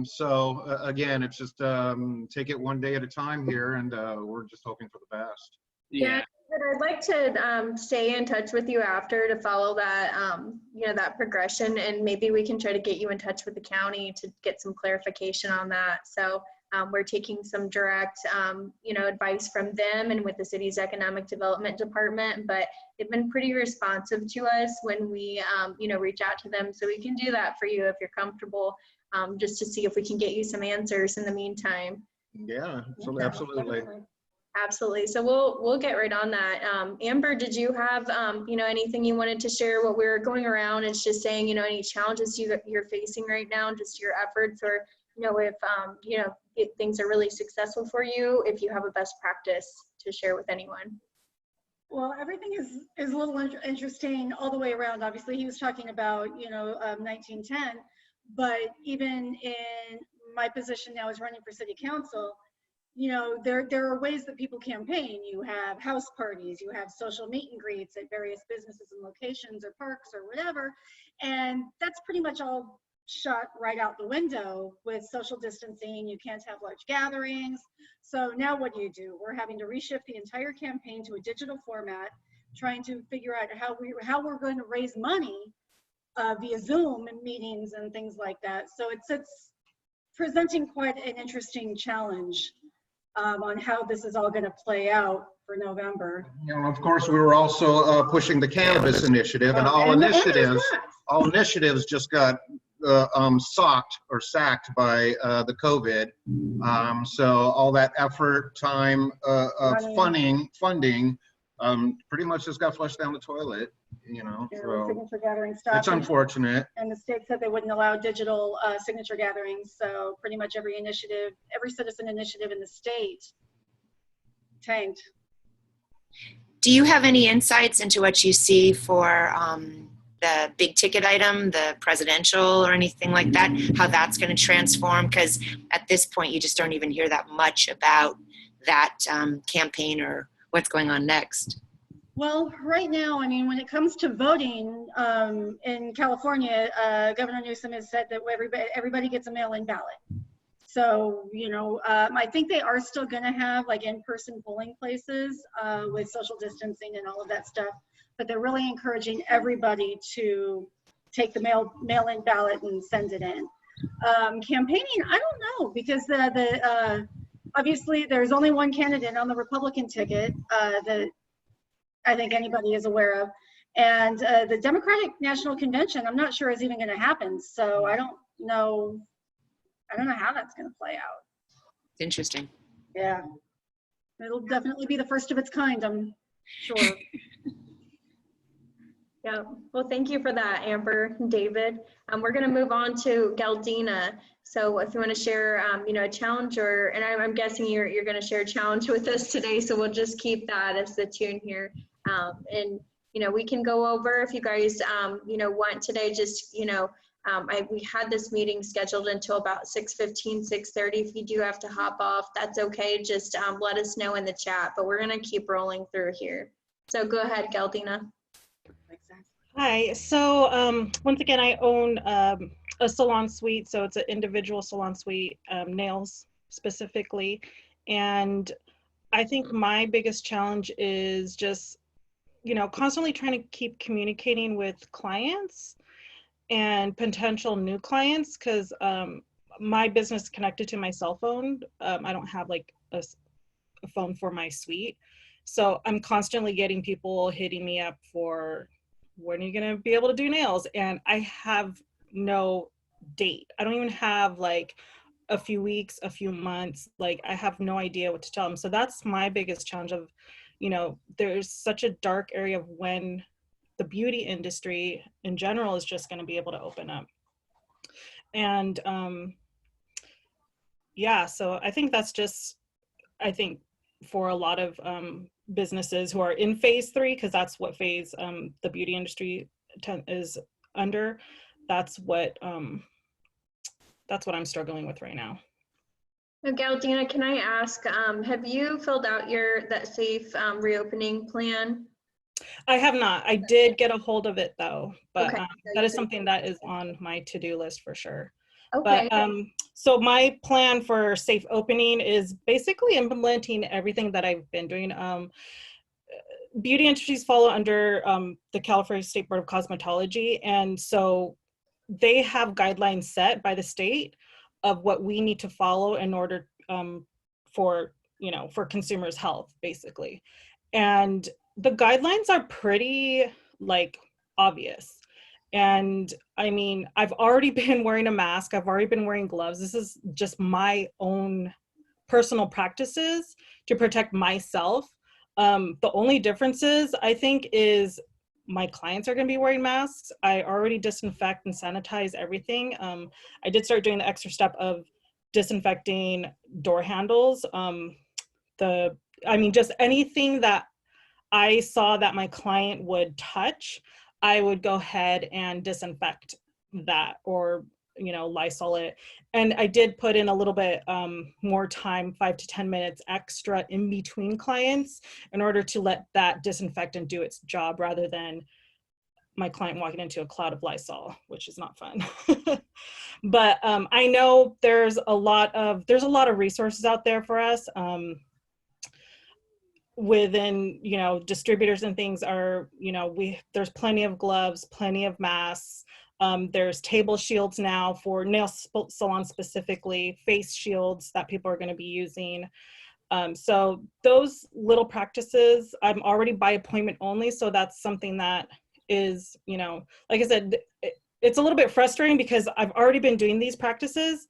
So again, it's just take it one day at a time here, and we're just hoping for the best. Yeah, but I'd like to stay in touch with you after to follow that, you know, that progression, and maybe we can try to get you in touch with the county to get some clarification on that. So we're taking some direct, you know, advice from them and with the city's economic development department, but they've been pretty responsive to us when we, you know, reach out to them. So we can do that for you if you're comfortable, just to see if we can get you some answers in the meantime. Yeah, absolutely. Absolutely. So we'll get right on that. Amber, did you have, you know, anything you wanted to share? What we're going around is just saying, you know, any challenges you're facing right now, just your efforts, or, you know, if, you know, if things are really successful for you, if you have a best practice to share with anyone. Well, everything is a little interesting all the way around. Obviously, he was talking about, you know, 1910, but even in my position now as running for city council, you know, there are ways that people campaign. You have house parties, you have social meet and greets at various businesses and locations or parks or whatever, and that's pretty much all shut right out the window with social distancing. You can't have large gatherings. So now what do? We're having to reshift the entire campaign to a digital format, trying to figure out how we're going to raise money via Zoom and meetings and things like that. So it's presenting quite an interesting challenge on how this is all going to play out for November. You know, of course, we were also pushing the cannabis initiative, and all initiatives just got sacked by the COVID. So all that effort, time, funding, pretty much just got flushed down the toilet. You know, so signature gathering stopped. it's unfortunate. And the state said they wouldn't allow digital signature gatherings. So pretty much every citizen initiative in the state tanked. Do you have any insights into what you see for the big ticket item, the presidential or anything like that, how that's going to transform? Because at this point, you just don't even hear that much about that campaign or what's going on next. Well, right now, I mean, when it comes to voting in California, Governor Newsom has said that everybody gets a mail-in ballot. So, you know, I think they are still going to have like in-person polling places with social distancing and all of that stuff, but they're really encouraging everybody to take the mail-in ballot and send it in. Campaigning, I don't know, because obviously there's only one candidate on the Republican ticket that I think anybody is aware of. And the Democratic National Convention, I'm not sure is even going to happen. So I don't know how that's going to play out. Interesting. Yeah. It'll definitely be the first of its kind, I'm sure. Yeah, well, thank you for that, Amber and David. We're going to move on to Galdina. So if you want to share, you know, a challenge, and I'm guessing you're going to share a challenge with us today. So we'll just keep that as the tune here. And, you know, we can go over if you guys, you know, want today, just, you know, we had this meeting scheduled until about 6:15, 6:30. If you do have to hop off, that's okay. Just let us know in the chat, but we're going to keep rolling through here. So go ahead, Galdina. Hi, so once again, I own a salon suite, so it's an individual salon suite, nails specifically. And I think my biggest challenge is just, you know, constantly trying to keep communicating with clients and potential new clients, because my business is connected to my cell phone. I don't have like a phone for my suite. So I'm constantly getting people hitting me up for, when are you going to be able to do nails? And I have no date. I don't even have like a few weeks, a few months. Like I have no idea what to tell them. So that's my biggest challenge of, you know, there's such a dark area of when the beauty industry in general is just going to be able to open up. And yeah, so I think that's just, I think for a lot of businesses who are in phase 3, because that's what phase the beauty industry is under, that's what I'm struggling with right now. Now, Galdina, can I ask, have you filled out that safe reopening plan? I have not. I did get a hold of it though, but Okay. that is something that is on my to-do list for sure. Okay. But so my plan for safe opening is basically implementing everything that I've been doing. Beauty industries follow under the California State Board of Cosmetology, and so they have guidelines set by the state of what we need to follow in order for, you know, for consumers' health, basically. And the guidelines are pretty like obvious. And I mean, I've already been wearing a mask. I've already been wearing gloves. This is just my own personal practices to protect myself. The only differences I think is my clients are going to be wearing masks. I already disinfect and sanitize everything. I did start doing the extra step of disinfecting door handles. I mean, just anything that I saw that my client would touch, I would go ahead and disinfect that, or, you know, Lysol it. And I did put in a little bit more time, 5 to 10 minutes extra in between clients in order to let that disinfectant do its job, rather than my client walking into a cloud of Lysol, which is not fun. But I know there's a lot of resources out there for us. Within, you know, distributors and things are, you know, there's plenty of gloves, plenty of masks. There's table shields now for nail salons specifically, face shields that people are going to be using. So those little practices, I'm already by appointment only. So that's something that is, you know, like I said, it's a little bit frustrating because I've already been doing these practices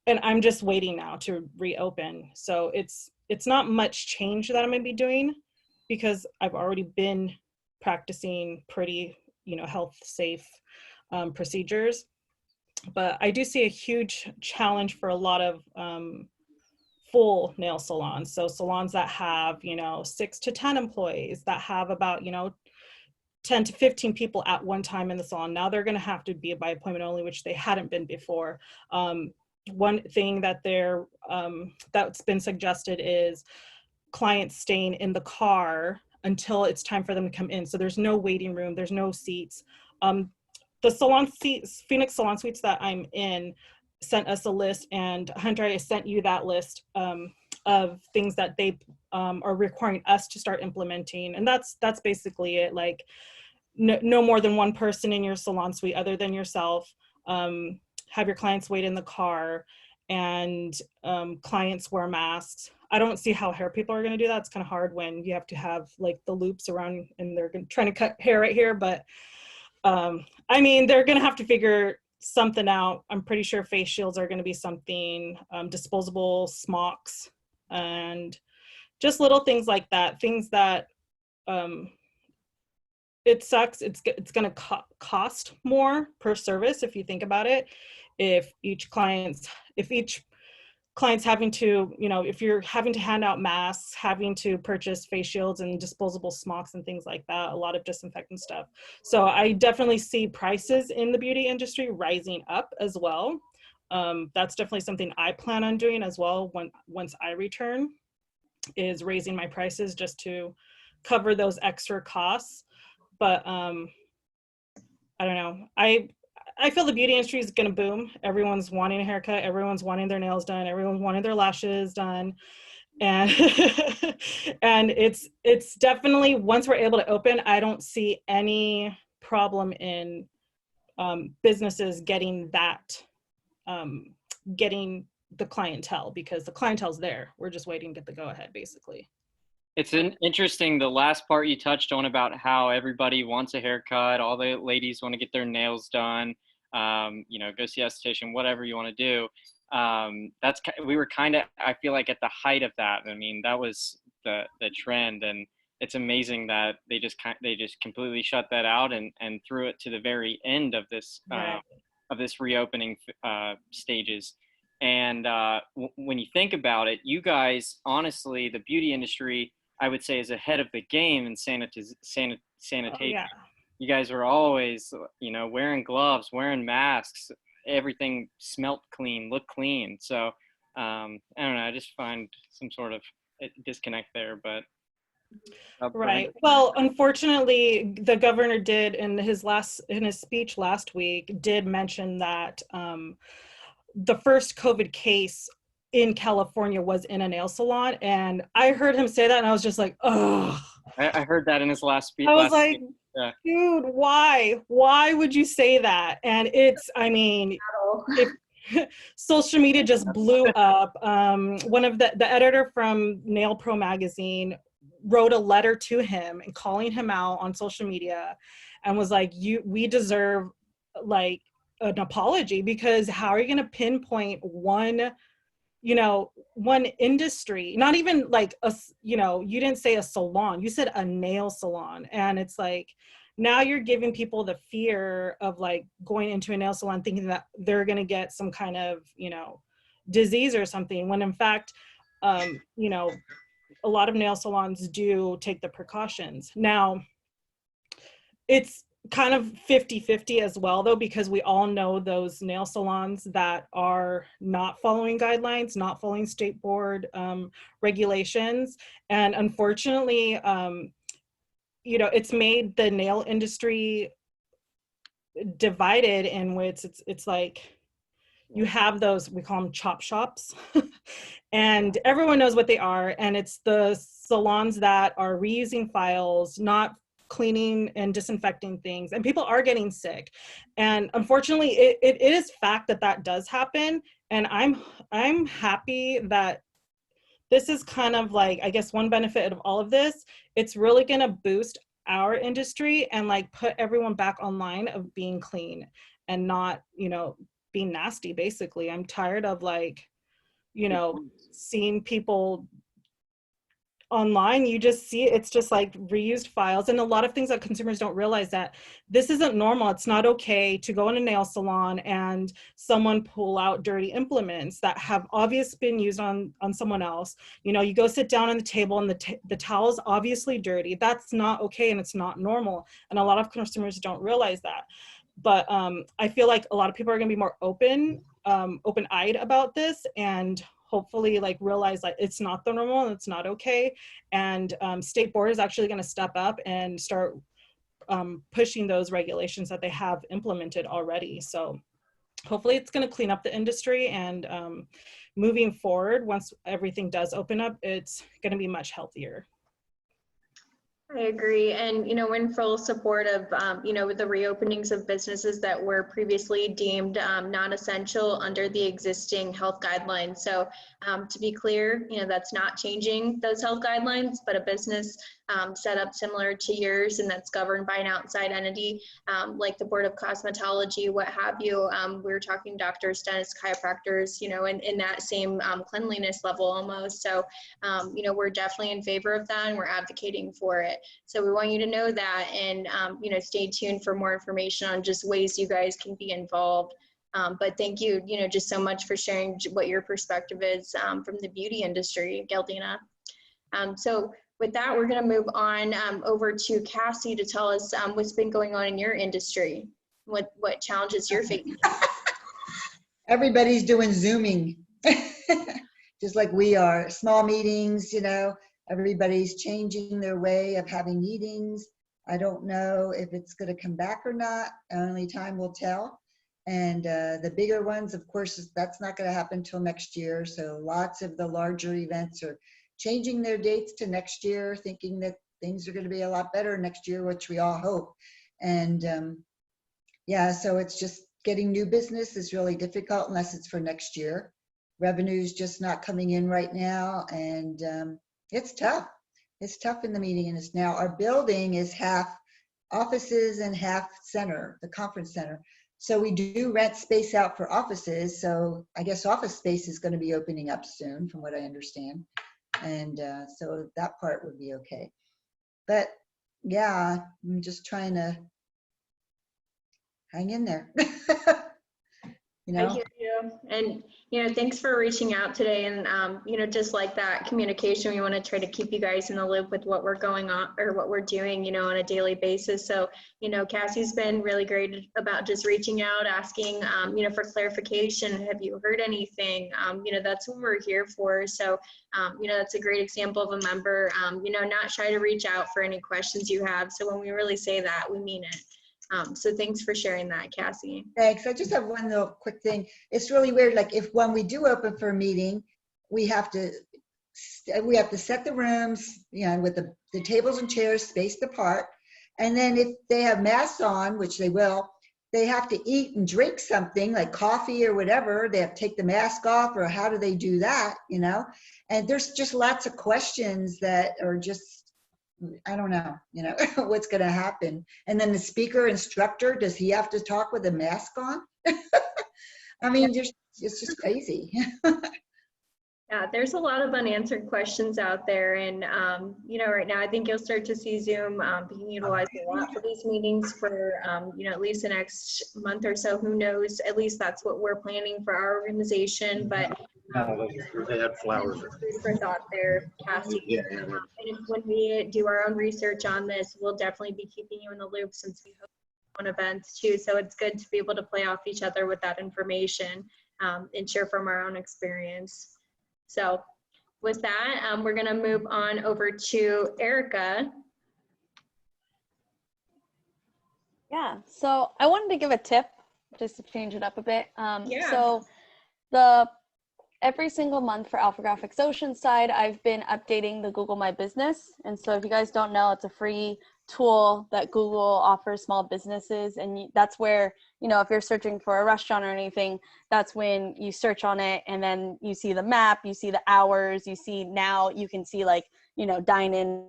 and I'm just waiting now to reopen. So it's not much change that I'm going to be doing because I've already been practicing pretty, you know, health safe procedures. But I do see a huge challenge for a lot of full nail salons. So salons that have, you know, 6 to 10 employees, that have about, you know, 10 to 15 people at one time in the salon. Now they're going to have to be by appointment only, which they hadn't been before. One thing that that's been suggested is clients staying in the car until it's time for them to come in. So there's no waiting room, there's no seats. The salon seats, Phoenix Salon Suites that I'm in, sent us a list, and Hunter, I sent you that list of things that they are requiring us to start implementing. And that's basically it. Like no more than one person in your salon suite other than yourself. Have your clients wait in the car, and clients wear masks. I don't see how hair people are going to do that. It's kind of hard when you have to have like the loops around and they're trying to cut hair right here. But I mean, they're going to have to figure something out. I'm pretty sure face shields are going to be something, disposable smocks, and just little things like that. Things that it sucks. It's going to cost more per service if you think about it. If each client's having to, you know, if you're having to hand out masks, having to purchase face shields and disposable smocks and things like that, a lot of disinfectant stuff. So I definitely see prices in the beauty industry rising up as well. That's definitely something I plan on doing as well once I return, is raising my prices just to cover those extra costs. But I don't know. I feel the beauty industry is going to boom. Everyone's wanting a haircut. Everyone's wanting their nails done. Everyone's wanting their lashes done. And and it's definitely, once we're able to open, I don't see any problem in businesses getting getting the clientele, because the clientele's there. We're just waiting to get the go ahead, basically. It's interesting, the last part you touched on about how everybody wants a haircut, all the ladies want to get their nails done, you know, go see an esthetician, whatever you want to do. We were kind of, I feel like, at the height of that. I mean, that was the trend, and it's amazing that they just completely shut that out and threw it to the very end of this reopening stages. And when you think about it, you guys, honestly, the beauty industry, I would say, is ahead of the game in sanitation. Oh, yeah. You guys were always, you know, wearing gloves, wearing masks, everything smelt clean, looked clean. So I don't know, I just find some sort of disconnect there, but. Right. Well, unfortunately, the governor did in his speech last week did mention that the first COVID case in California was in a nail salon, and I heard him say that, and I was just like, oh. I heard that in his last speech. I was like, yeah. Dude, why would you say that? And it's, I mean, social media just blew up. One of the editor from Nail Pro magazine wrote a letter to him and calling him out on social media, and was like, we deserve like an apology, because how are you going to pinpoint one industry? Not even like you didn't say a salon, you said a nail salon. And it's like, now you're giving people the fear of like going into a nail salon thinking that they're going to get some kind of, disease or something, when in fact, a lot of nail salons do take the precautions. Now, it's kind of 50-50 as well, though, because we all know those nail salons that are not following guidelines, not following state board regulations. And unfortunately, it's made the nail industry divided in which it's like you have those, we call them chop shops, and everyone knows what they are, and it's the salons that are reusing files, not cleaning and disinfecting things, and people are getting sick. And unfortunately, it is fact that that does happen, and I'm happy that this is kind of like, I guess, one benefit of all of this. It's really going to boost our industry and like put everyone back online of being clean and not, you know, being nasty. Basically, I'm tired of like, you know, seeing people online. You just see it's just like reused files, and a lot of things that consumers don't realize, that this isn't normal. It's not okay to go in a nail salon and someone pull out dirty implements that have obviously been used on someone else. You know, you go sit down on the table and the towel's obviously dirty. That's not okay, and it's not normal, and a lot of consumers don't realize that. But I feel like a lot of people are going to be more open-eyed about this, and hopefully like realize like it's not the normal and it's not okay. And state board is actually going to step up and start pushing those regulations that they have implemented already. So hopefully it's going to clean up the industry, and moving forward, once everything does open up, it's going to be much healthier. I agree. And, you know, we're in full support of, you know, with the reopenings of businesses that were previously deemed non-essential under the existing health guidelines. So to be clear, you know, that's not changing those health guidelines, but a business set up similar to yours and that's governed by an outside entity, like the Board of Cosmetology, what have you. We were talking doctors, dentists, chiropractors, you know, in that same cleanliness level almost. So, you know, we're definitely in favor of that and we're advocating for it. So we want you to know that, and you know, stay tuned for more information on just ways you guys can be involved. But thank you, you know, just so much for sharing what your perspective is from the beauty industry, Geldina. So with that, we're going to move on over to Cassie to tell us what's been going on in your industry, what challenges you're facing. Everybody's doing Zooming, just like we are. Small meetings, you know. Everybody's changing their way of having meetings. I don't know if it's going to come back or not. Only time will tell. And the bigger ones, of course, that's not going to happen till next year. So lots of the larger events are changing their dates to next year, thinking that things are going to be a lot better next year, which we all hope. And yeah, so it's just getting new business is really difficult unless it's for next year. Revenue's just not coming in right now, and it's tough. It's tough in the meeting, and it's now our building is half offices and half center, the conference center. So we do rent space out for offices. So I guess office space is going to be opening up soon, from what I understand. And so that part would be okay. But yeah, I'm just trying to hang in there. You know? I hear you. And, you know, thanks for reaching out today. And, you know, just like that communication, we want to try to keep you guys in the loop with what we're going on or what we're doing, you know, on a daily basis. So, you know, Cassie's been really great about just reaching out, asking, you know, for clarification. Have you heard anything? You know, that's what we're here for. So, you know, that's a great example of a member, you know, not shy to reach out for any questions you have. So when we really say that, we mean it. So thanks for sharing that, Cassie. Thanks. I just have one little quick thing. It's really weird. Like when we do open for a meeting, we have to set the rooms, you know, with the tables and chairs spaced apart. And then if they have masks on, which they will, they have to eat and drink something like coffee or whatever. They have to take the mask off, or how do they do that, you know? And there's just lots of questions that are just, I don't know, you know, what's going to happen. And then the speaker instructor, does he have to talk with a mask on? I mean, it's just crazy. Yeah, there's a lot of unanswered questions out there. And, you know, right now, I think you'll start to see Zoom being utilized a lot for these meetings for, you know, at least the next month or so. Who knows? At least that's what we're planning for our organization. But they had flowers. For thought there, Cassie. Yeah. And when we do our own research on this, we'll definitely be keeping you in the loop, since we host on events too. So it's good to be able to play off each other with that information and share from our own experience. So with that, we're going to move on over to Erica. Yeah, so I wanted to give a tip just to change it up a bit. Yeah. So every single month for Alpha Graphics Oceanside, I've been updating the Google My Business. And so if you guys don't know, it's a free tool that Google offers small businesses. And that's where, if you're searching for a restaurant or anything, that's when you search on it and then you see the map, you see the hours, you see now you can see dine in,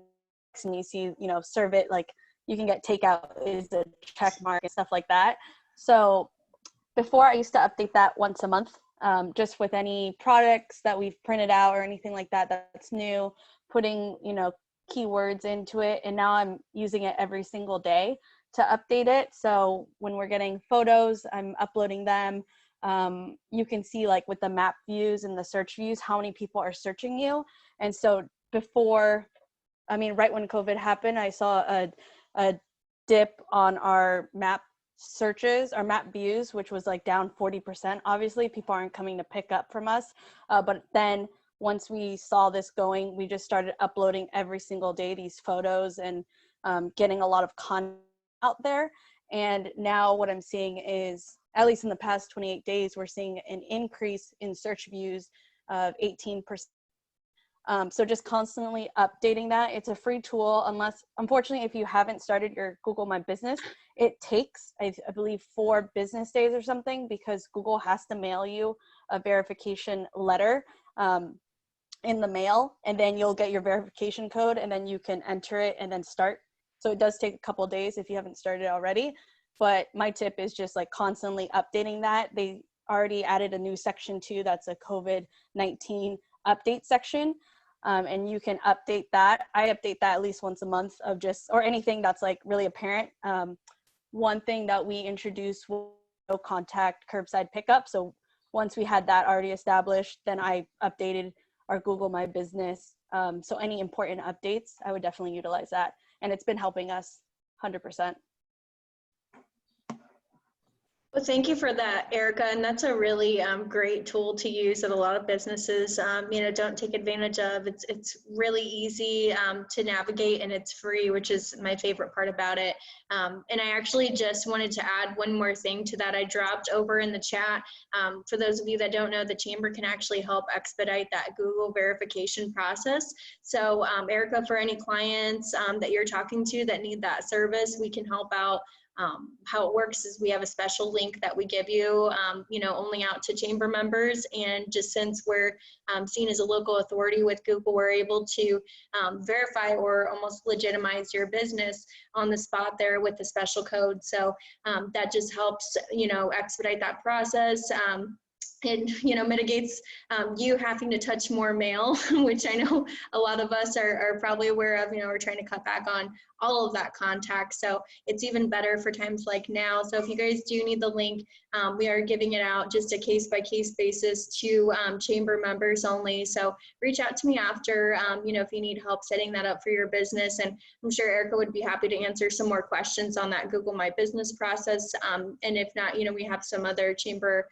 and you see, serve it, like you can get takeout is a check mark and stuff like that. So before I used to update that once a month, just with any products that we've printed out or anything like that that's new, putting keywords into it. And now I'm using it every single day to update it. So when we're getting photos, I'm uploading them. You can see with the map views and the search views how many people are searching you. And so right when COVID happened, I saw a dip on our map searches, our map views, which was down 40%. Obviously, people aren't coming to pick up from us. But then once we saw this going, we just started uploading every single day these photos and getting a lot of content out there. And now what I'm seeing is, at least in the past 28 days, we're seeing an increase in search views of 18%. So just constantly updating that. It's a free tool, unfortunately, if you haven't started your Google My Business, it takes, I believe, 4 business days or something, because Google has to mail you a verification letter in the mail, and then you'll get your verification code, and then you can enter it and then start. So it does take a couple days if you haven't started already. But my tip is just constantly updating that. They already added a new section too, that's a COVID-19 update section. And you can update that. I update that at least once a month or anything that's really apparent. One thing that we introduced was no contact curbside pickup. So once we had that already established, then I updated our Google My Business. So any important updates, I would definitely utilize that. And it's been helping us 100%. Well, thank you for that, Erica. And that's a really great tool to use that a lot of businesses, don't take advantage of. It's really easy to navigate, and it's free, which is my favorite part about it. And I actually just wanted to add one more thing to that. I dropped over in the chat. For those of you that don't know, the Chamber can actually help expedite that Google verification process. So Erica, for any clients that you're talking to that need that service, we can help out. How it works is we have a special link that we give you, only out to Chamber members. And just since we're seen as a local authority with Google, we're able to verify or almost legitimize your business on the spot there with the special code. So that just helps, expedite that process. It mitigates you having to touch more mail, which I know a lot of us are probably aware of. We're trying to cut back on all of that contact, so it's even better for times like now. So if you guys do need the link, we are giving it out just a case-by-case basis to Chamber members only. So reach out to me after, if you need help setting that up for your business, and I'm sure Erica would be happy to answer some more questions on that Google My Business process. And if not, we have some other Chamber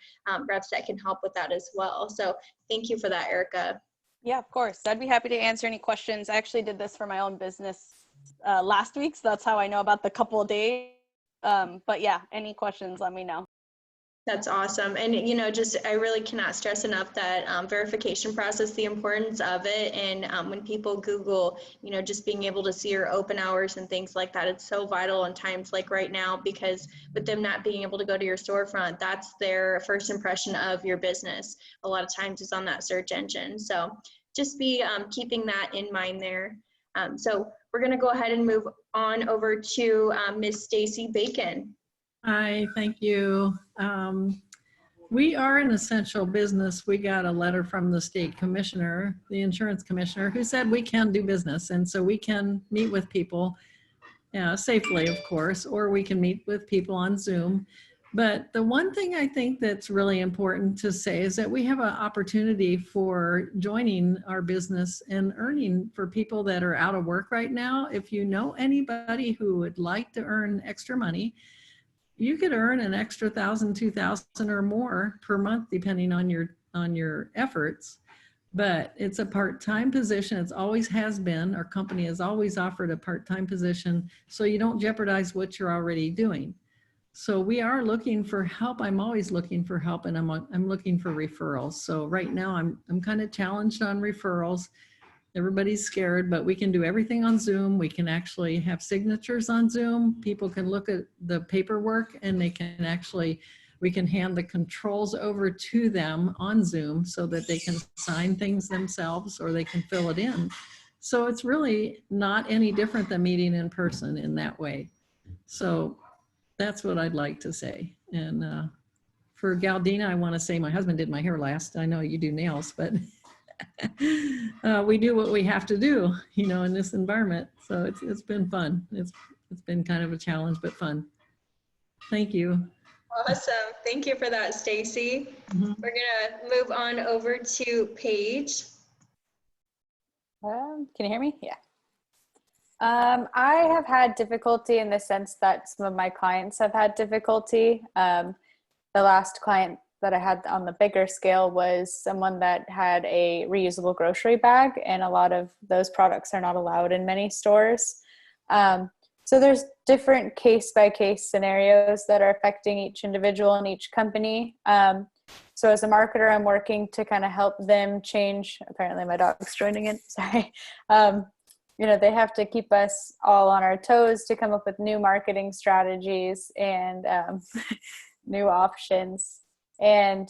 reps that can help with that as well. So thank you for that, Erica. Yeah, of course. I'd be happy to answer any questions. I actually did this for my own business last week, so that's how I know about the couple of days. But yeah, any questions, let me know. That's awesome. And, I really cannot stress enough that verification process, the importance of it. And when people Google, just being able to see your open hours and things like that, it's so vital in times like right now, because with them not being able to go to your storefront, that's their first impression of your business. A lot of times it's on that search engine. So just be keeping that in mind there. So we're going to go ahead and move on over to Miss Stacy Bacon. Hi, thank you. We are an essential business. We got a letter from the state commissioner, the insurance commissioner, who said we can do business. And so we can meet with people safely, of course, or we can meet with people on Zoom. But the one thing I think that's really important to say is that we have an opportunity for joining our business and earning for people that are out of work right now. If you know anybody who would like to earn extra money, you could earn an extra $1,000, $2,000 or more per month, depending on your efforts, but it's a part-time position. It's always has been. Our company has always offered a part-time position, so you don't jeopardize what you're already doing. So we are looking for help. I'm always looking for help, and I'm looking for referrals. So right now I'm kind of challenged on referrals. Everybody's scared, but we can do everything on Zoom. We can actually have signatures on Zoom. People can look at the paperwork, and they can actually, we can hand the controls over to them on Zoom so that they can sign things themselves or they can fill it in. So it's really not any different than meeting in person in that way. So that's what I'd like to say. And for Galdina, I want to say my husband did my hair last. I know you do nails, but we do what we have to do, you know, in this environment. So it's been fun. It's been kind of a challenge, but fun. Thank you. Awesome. Thank you for that, Stacy. We're gonna move on over to Paige. Can you hear me? Yeah. I have had difficulty in the sense that some of my clients have had difficulty. The last client that I had on the bigger scale was someone that had a reusable grocery bag, and a lot of those products are not allowed in many stores. So there's different case-by-case scenarios that are affecting each individual and each company. So as a marketer, I'm working to kind of help them change. Apparently my dog's joining in, sorry. You know, they have to keep us all on our toes to come up with new marketing strategies and new options. And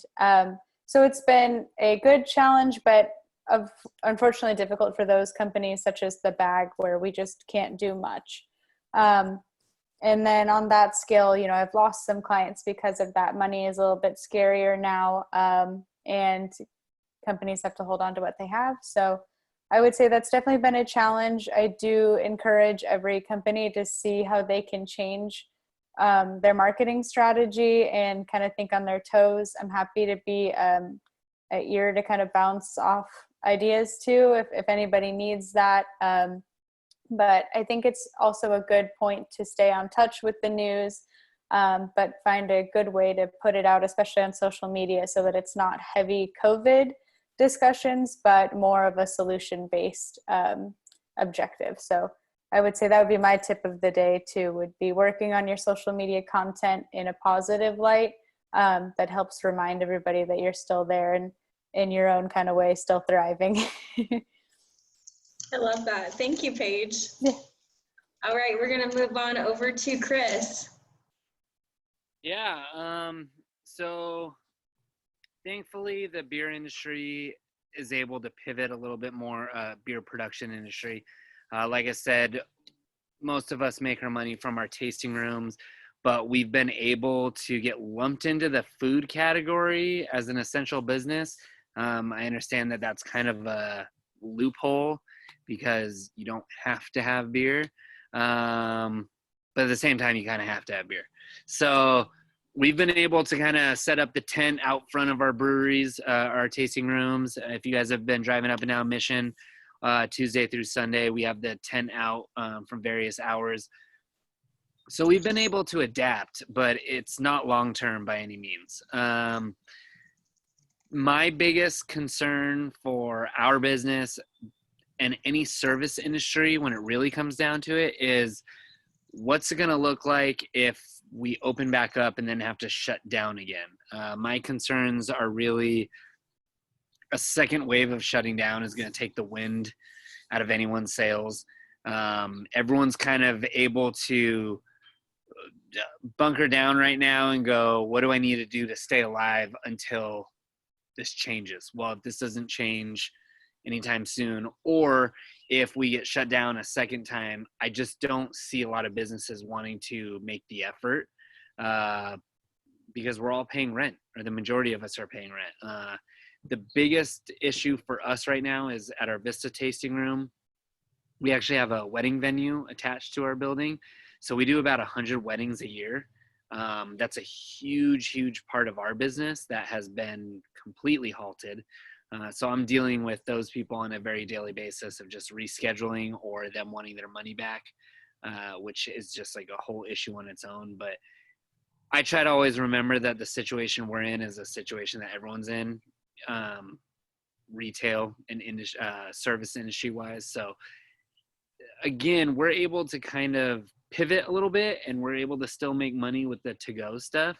so it's been a good challenge, but unfortunately difficult for those companies such as the bag where we just can't do much. And then on that scale, you know, I've lost some clients because of that. Money is a little bit scarier now, and companies have to hold on to what they have. So I would say that's definitely been a challenge. I do encourage every company to see how they can change their marketing strategy and kind of think on their toes. I'm happy to be an ear to kind of bounce off ideas too, if anybody needs that. But I think it's also a good point to stay on touch with the news, but find a good way to put it out, especially on social media, so that it's not heavy COVID discussions, but more of a solution-based objective. So I would say that would be my tip of the day too, would be working on your social media content in a positive light that helps remind everybody that you're still there and in your own kind of way, still thriving. I love that. Thank you, Paige. Yeah. All right, we're gonna move on over to Chris. Yeah, so thankfully the beer industry is able to pivot a little bit more, beer production industry. Like I said, most of us make our money from our tasting rooms, but we've been able to get lumped into the food category as an essential business. I understand that that's kind of a loophole because you don't have to have beer. But at the same time, you kind of have to have beer. So we've been able to kind of set up the tent out front of our breweries, our tasting rooms. If you guys have been driving up and down Mission, Tuesday through Sunday, we have the tent out from various hours. So we've been able to adapt, but it's not long-term by any means. My biggest concern for our business and any service industry, when it really comes down to it, is what's it going to look like if we open back up and then have to shut down again? My concerns are really a second wave of shutting down is going to take the wind out of anyone's sails. Everyone's kind of able to bunker down right now and go, what do I need to do to stay alive until this changes? Well, if this doesn't change anytime soon, or if we get shut down a second time, I just don't see a lot of businesses wanting to make the effort because we're all paying rent, or the majority of us are paying rent. The biggest issue for us right now is at our Vista tasting room. We actually have a wedding venue attached to our building. So we do about 100 weddings a year. That's a huge, huge part of our business that has been completely halted. So I'm dealing with those people on a very daily basis of just rescheduling or them wanting their money back, which is just like a whole issue on its own. But I try to always remember that the situation we're in is a situation that everyone's in. retail and service industry wise. So again, we're able to kind of pivot a little bit, and we're able to still make money with the to-go stuff.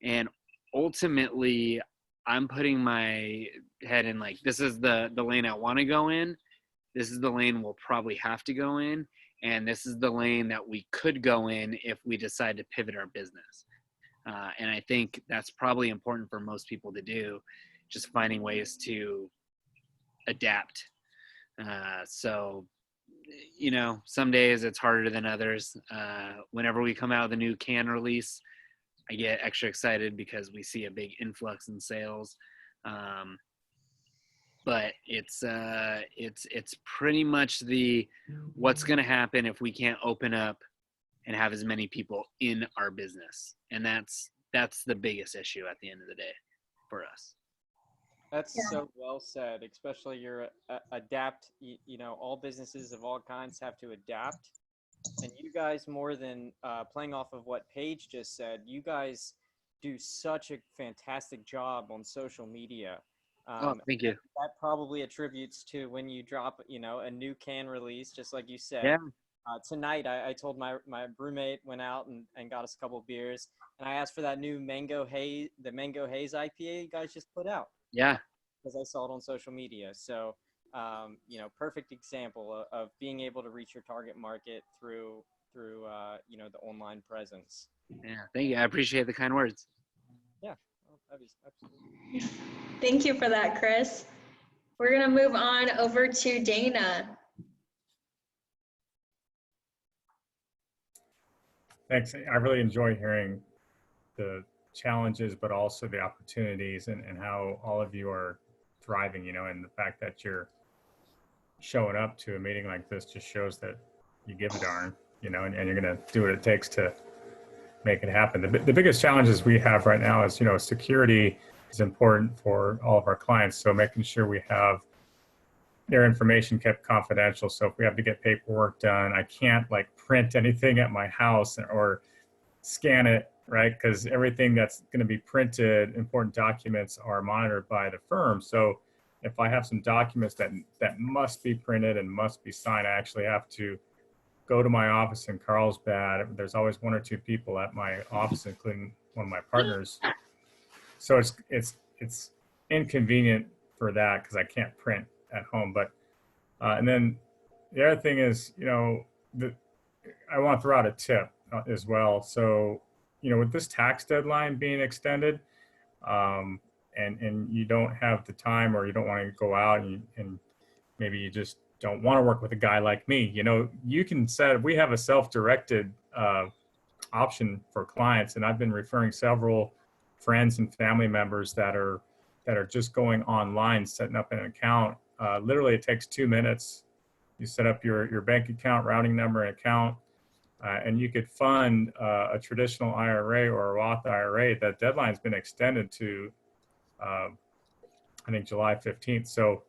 And ultimately, I'm putting my head in like, this is the lane I want to go in. This is the lane we'll probably have to go in. And this is the lane that we could go in if we decide to pivot our business. And I think that's probably important for most people to do, just finding ways to adapt. So, you know, some days it's harder than others. Whenever we come out with a new can release, I get extra excited because we see a big influx in sales. But it's pretty much what's going to happen if we can't open up and have as many people in our business. And that's the biggest issue at the end of the day for us. That's so well said, especially your adapt. You know, all businesses of all kinds have to adapt. And you guys, more than playing off of what Paige just said, you guys do such a fantastic job on social media. Thank you. That probably attributes to when you drop, you know, a new can release, just like you said. Yeah. Tonight, I told my roommate, went out and got us a couple beers, and I asked for that new Mango Haze IPA you guys just put out. Yeah. Because I saw it on social media. So, you know, perfect example of being able to reach your target market through you know, the online presence. Yeah. Thank you. I appreciate the kind words. Yeah. Absolutely. Thank you for that, Chris. We're going to move on over to Dana. Thanks. I really enjoy hearing the challenges, but also the opportunities and how all of you are thriving, you know, and the fact that you're showing up to a meeting like this just shows that you give a darn, you know, and you're going to do what it takes to make it happen. The biggest challenges we have right now is, you know, security is important for all of our clients. So making sure we have their information kept confidential. So if we have to get paperwork done, I can't like print anything at my house or scan it, right? Because everything that's going to be printed, important documents are monitored by the firm. So if I have some documents that must be printed and must be signed, I actually have to go to my office in Carlsbad. There's always one or two people at my office, including one of my partners. So it's inconvenient for that because I can't print at home. But and then the other thing is, you know, I want to throw out a tip as well. So, you know, with this tax deadline being extended, and you don't have the time, or you don't want to go out, and maybe you just don't want to work with a guy like me, you know, you can we have a self-directed option for clients, and I've been referring several friends and family members that are just going online, setting up an account. Literally, it takes 2 minutes. You set up your bank account, routing number, and account, and you could fund a traditional IRA or a Roth IRA. That deadline's been extended to, I think, July 15th. So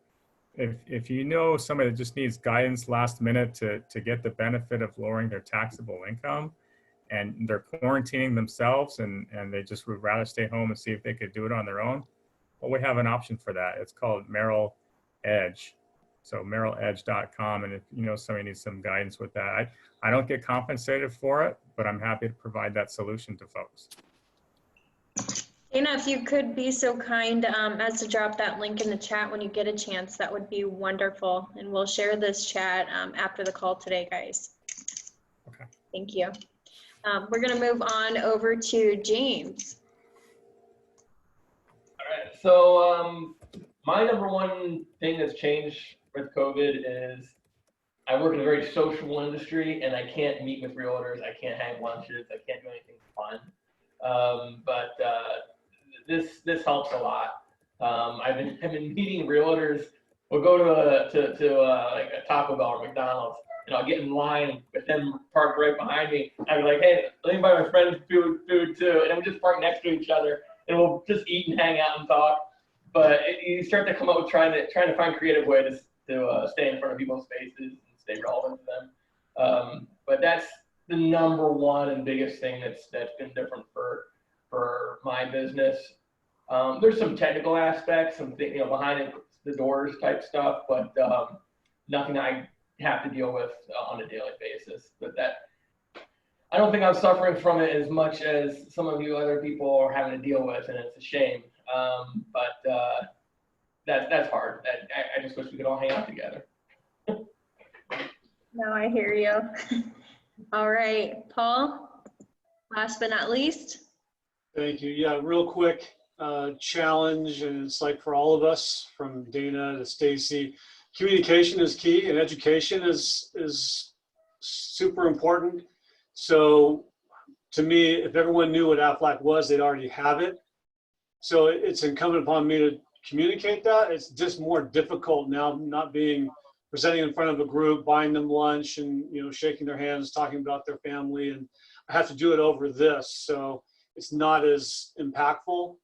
if you know somebody that just needs guidance last minute to get the benefit of lowering their taxable income, and they're quarantining themselves and they just would rather stay home and see if they could do it on their own, well, we have an option for that. It's called Merrill Edge. So merrilledge.com. And if you know somebody needs some guidance with that, I don't get compensated for it, but I'm happy to provide that solution to folks. Dana, if you could be so kind as to drop that link in the chat when you get a chance, that would be wonderful. And we'll share this chat after the call today, guys. Okay. Thank you. We're going to move on over to James. All right. So my number one thing that's changed with COVID is I work in a very social industry, and I can't meet with realtors. I can't have lunches. I can't do anything fun. But this helps a lot. I've been meeting realtors. We'll go to like a Taco Bell or McDonald's, and I'll get in line with them parked right behind me. I'm like, hey, let me buy my friends food too, and then we just park next to each other, and we'll just eat and hang out and talk. But you start to come up with trying to find creative ways to stay in front of people's faces and stay relevant to them. But that's the number one and biggest thing that's been different for my business. There's some technical aspects, behind it, the doors type stuff, but nothing I have to deal with on a daily basis. But that, I don't think I'm suffering from it as much as some of you other people are having to deal with, and it's a shame. But that's hard. I just wish we could all hang out together. No, I hear you. All right, Paul, last but not least. Thank you. Yeah, real quick challenge, and it's like for all of us, from Dana to Stacy, communication is key, and education is super important. So to me, if everyone knew what Aflac was, they'd already have it. So it's incumbent upon me to communicate that. It's just more difficult now, not being presenting in front of a group, buying them lunch, and shaking their hands, talking about their family, and I have to do it over this. So it's not as impactful,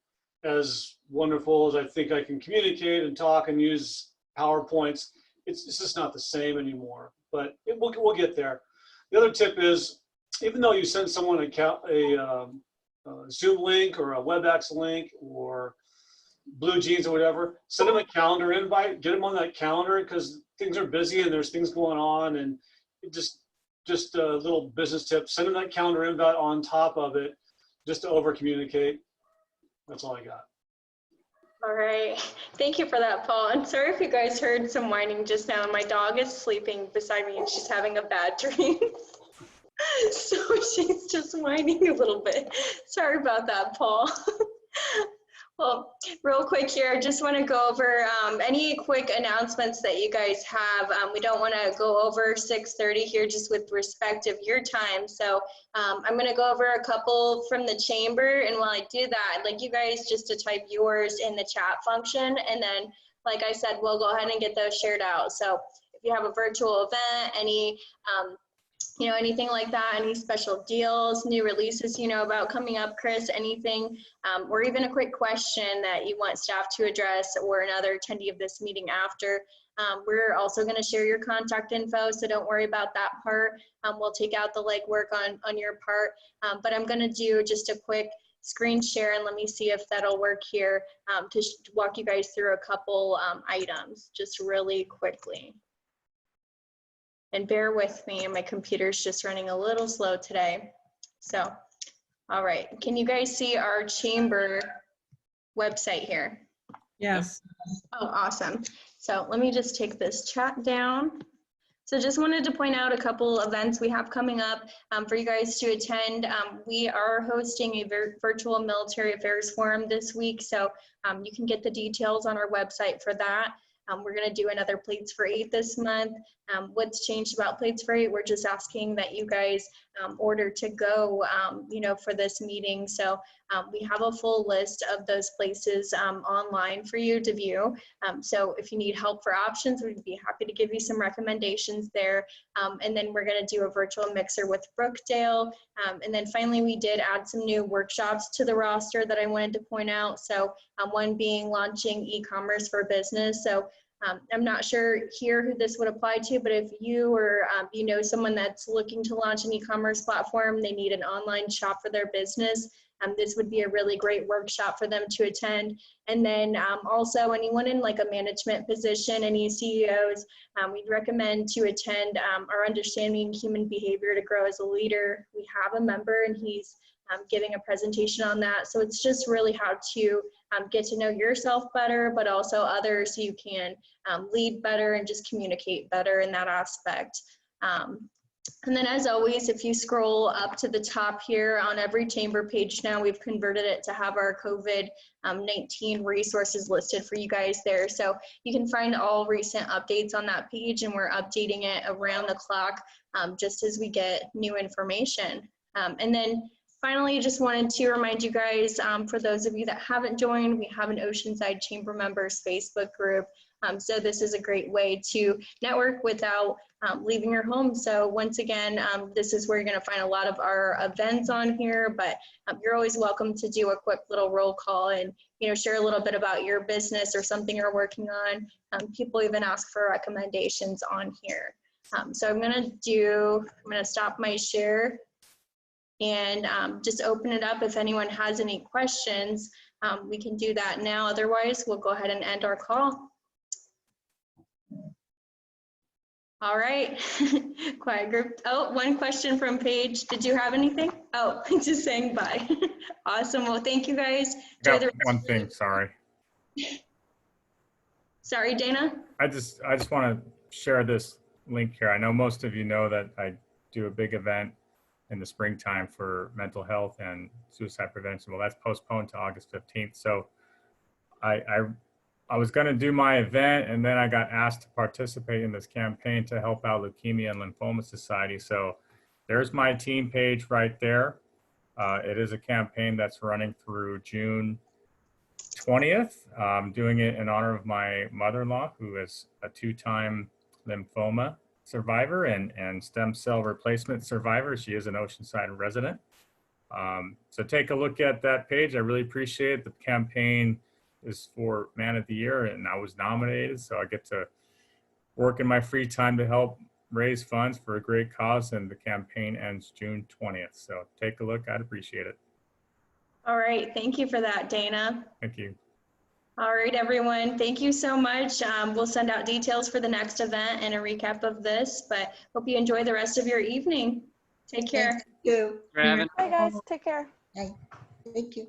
as wonderful as I think I can communicate and talk and use PowerPoints. It's just not the same anymore, but we'll get there. The other tip is, even though you send someone a Zoom link or a WebEx link or Blue Jeans or whatever, send them a calendar invite, get them on that calendar, because things are busy and there's things going on, and just a little business tip, send them that calendar invite on top of it, just to over communicate. That's all I got. All right, thank you for that, Paul. I'm sorry if you guys heard some whining just now. My dog is sleeping beside me and she's having a bad dream. So she's just whining a little bit. Sorry about that, Paul. Well, real quick here, I just want to go over any quick announcements that you guys have. We don't want to go over 6:30 here, just with respect of your time. So I'm going to go over a couple from the chamber, and while I do that, I'd like you guys just to type yours in the chat function, and then, like I said, we'll go ahead and get those shared out. So if you have a virtual event, any anything like that, any special deals, new releases about coming up, Chris, anything, or even a quick question that you want staff to address or another attendee of this meeting after. We're also going to share your contact info, so don't worry about that part. We'll take out the legwork on your part, but I'm going to do just a quick screen share, and let me see if that'll work here to walk you guys through a couple items just really quickly. And bear with me, my computer's just running a little slow today. So, all right, can you guys see our chamber website here? Yes. Oh, awesome. So let me just take this chat down. So just wanted to point out a couple events we have coming up for you guys to attend. We are hosting a virtual military affairs forum this week, so you can get the details on our website for that. We're going to do another Plates for 8 this month. What's changed about Plates for 8? We're just asking that you guys order to go, for this meeting. So we have a full list of those places online for you to view. So if you need help for options, we'd be happy to give you some recommendations there. And then we're going to do a virtual mixer with Brookdale. And then finally, we did add some new workshops to the roster that I wanted to point out. So one being launching e-commerce for business. So I'm not sure here who this would apply to, but if you or someone that's looking to launch an e-commerce platform, they need an online shop for their business, this would be a really great workshop for them to attend. And then also anyone in like a management position, any CEOs, we'd recommend to attend our Understanding Human Behavior to Grow as a Leader. We have a member and he's giving a presentation on that. So it's just really how to get to know yourself better, but also others, so you can lead better and just communicate better in that aspect. And then as always, if you scroll up to the top here on every chamber page now, we've converted it to have our COVID-19 resources listed for you guys there. So you can find all recent updates on that page, and we're updating it around the clock just as we get new information. And then finally, just wanted to remind you guys, for those of you that haven't joined, we have an Oceanside Chamber Members Facebook group. So this is a great way to network without leaving your home. So once again, this is where you're going to find a lot of our events on here, but you're always welcome to do a quick little roll call and share a little bit about your business or something you're working on. People even ask for recommendations on here. So I'm going to stop my share and just open it up. If anyone has any questions, we can do that now. Otherwise, we'll go ahead and end our call. All right. Quiet group. Oh, one question from Paige. Did you have anything? Oh, just saying bye. Awesome. Well, thank you guys. Enjoy Got the one thing, sorry. Sorry, Dana. I just want to share this link here. I know most of you know that I do a big event in the springtime for mental health and suicide prevention. Well, that's postponed to August 15th. So I was going to do my event, and then I got asked to participate in this campaign to help out Leukemia and Lymphoma Society. So there's my team page right there. It is a campaign that's running through June 20th. I'm doing it in honor of my mother-in-law, who is a 2-time lymphoma survivor and stem cell replacement survivor. She is an Oceanside resident. So take a look at that page. I really appreciate it. The campaign is for Man of the Year, and I was nominated, so I get to work in my free time to help raise funds for a great cause, and the campaign ends June 20th. So take a look. I'd appreciate it. All right. Thank you for that, Dana. Thank you. All right, everyone. Thank you so much. We'll send out details for the next event and a recap of this, but hope you enjoy the rest of your evening. Take care. Thank you. For having Bye, guys. Take care. Bye. Thank you.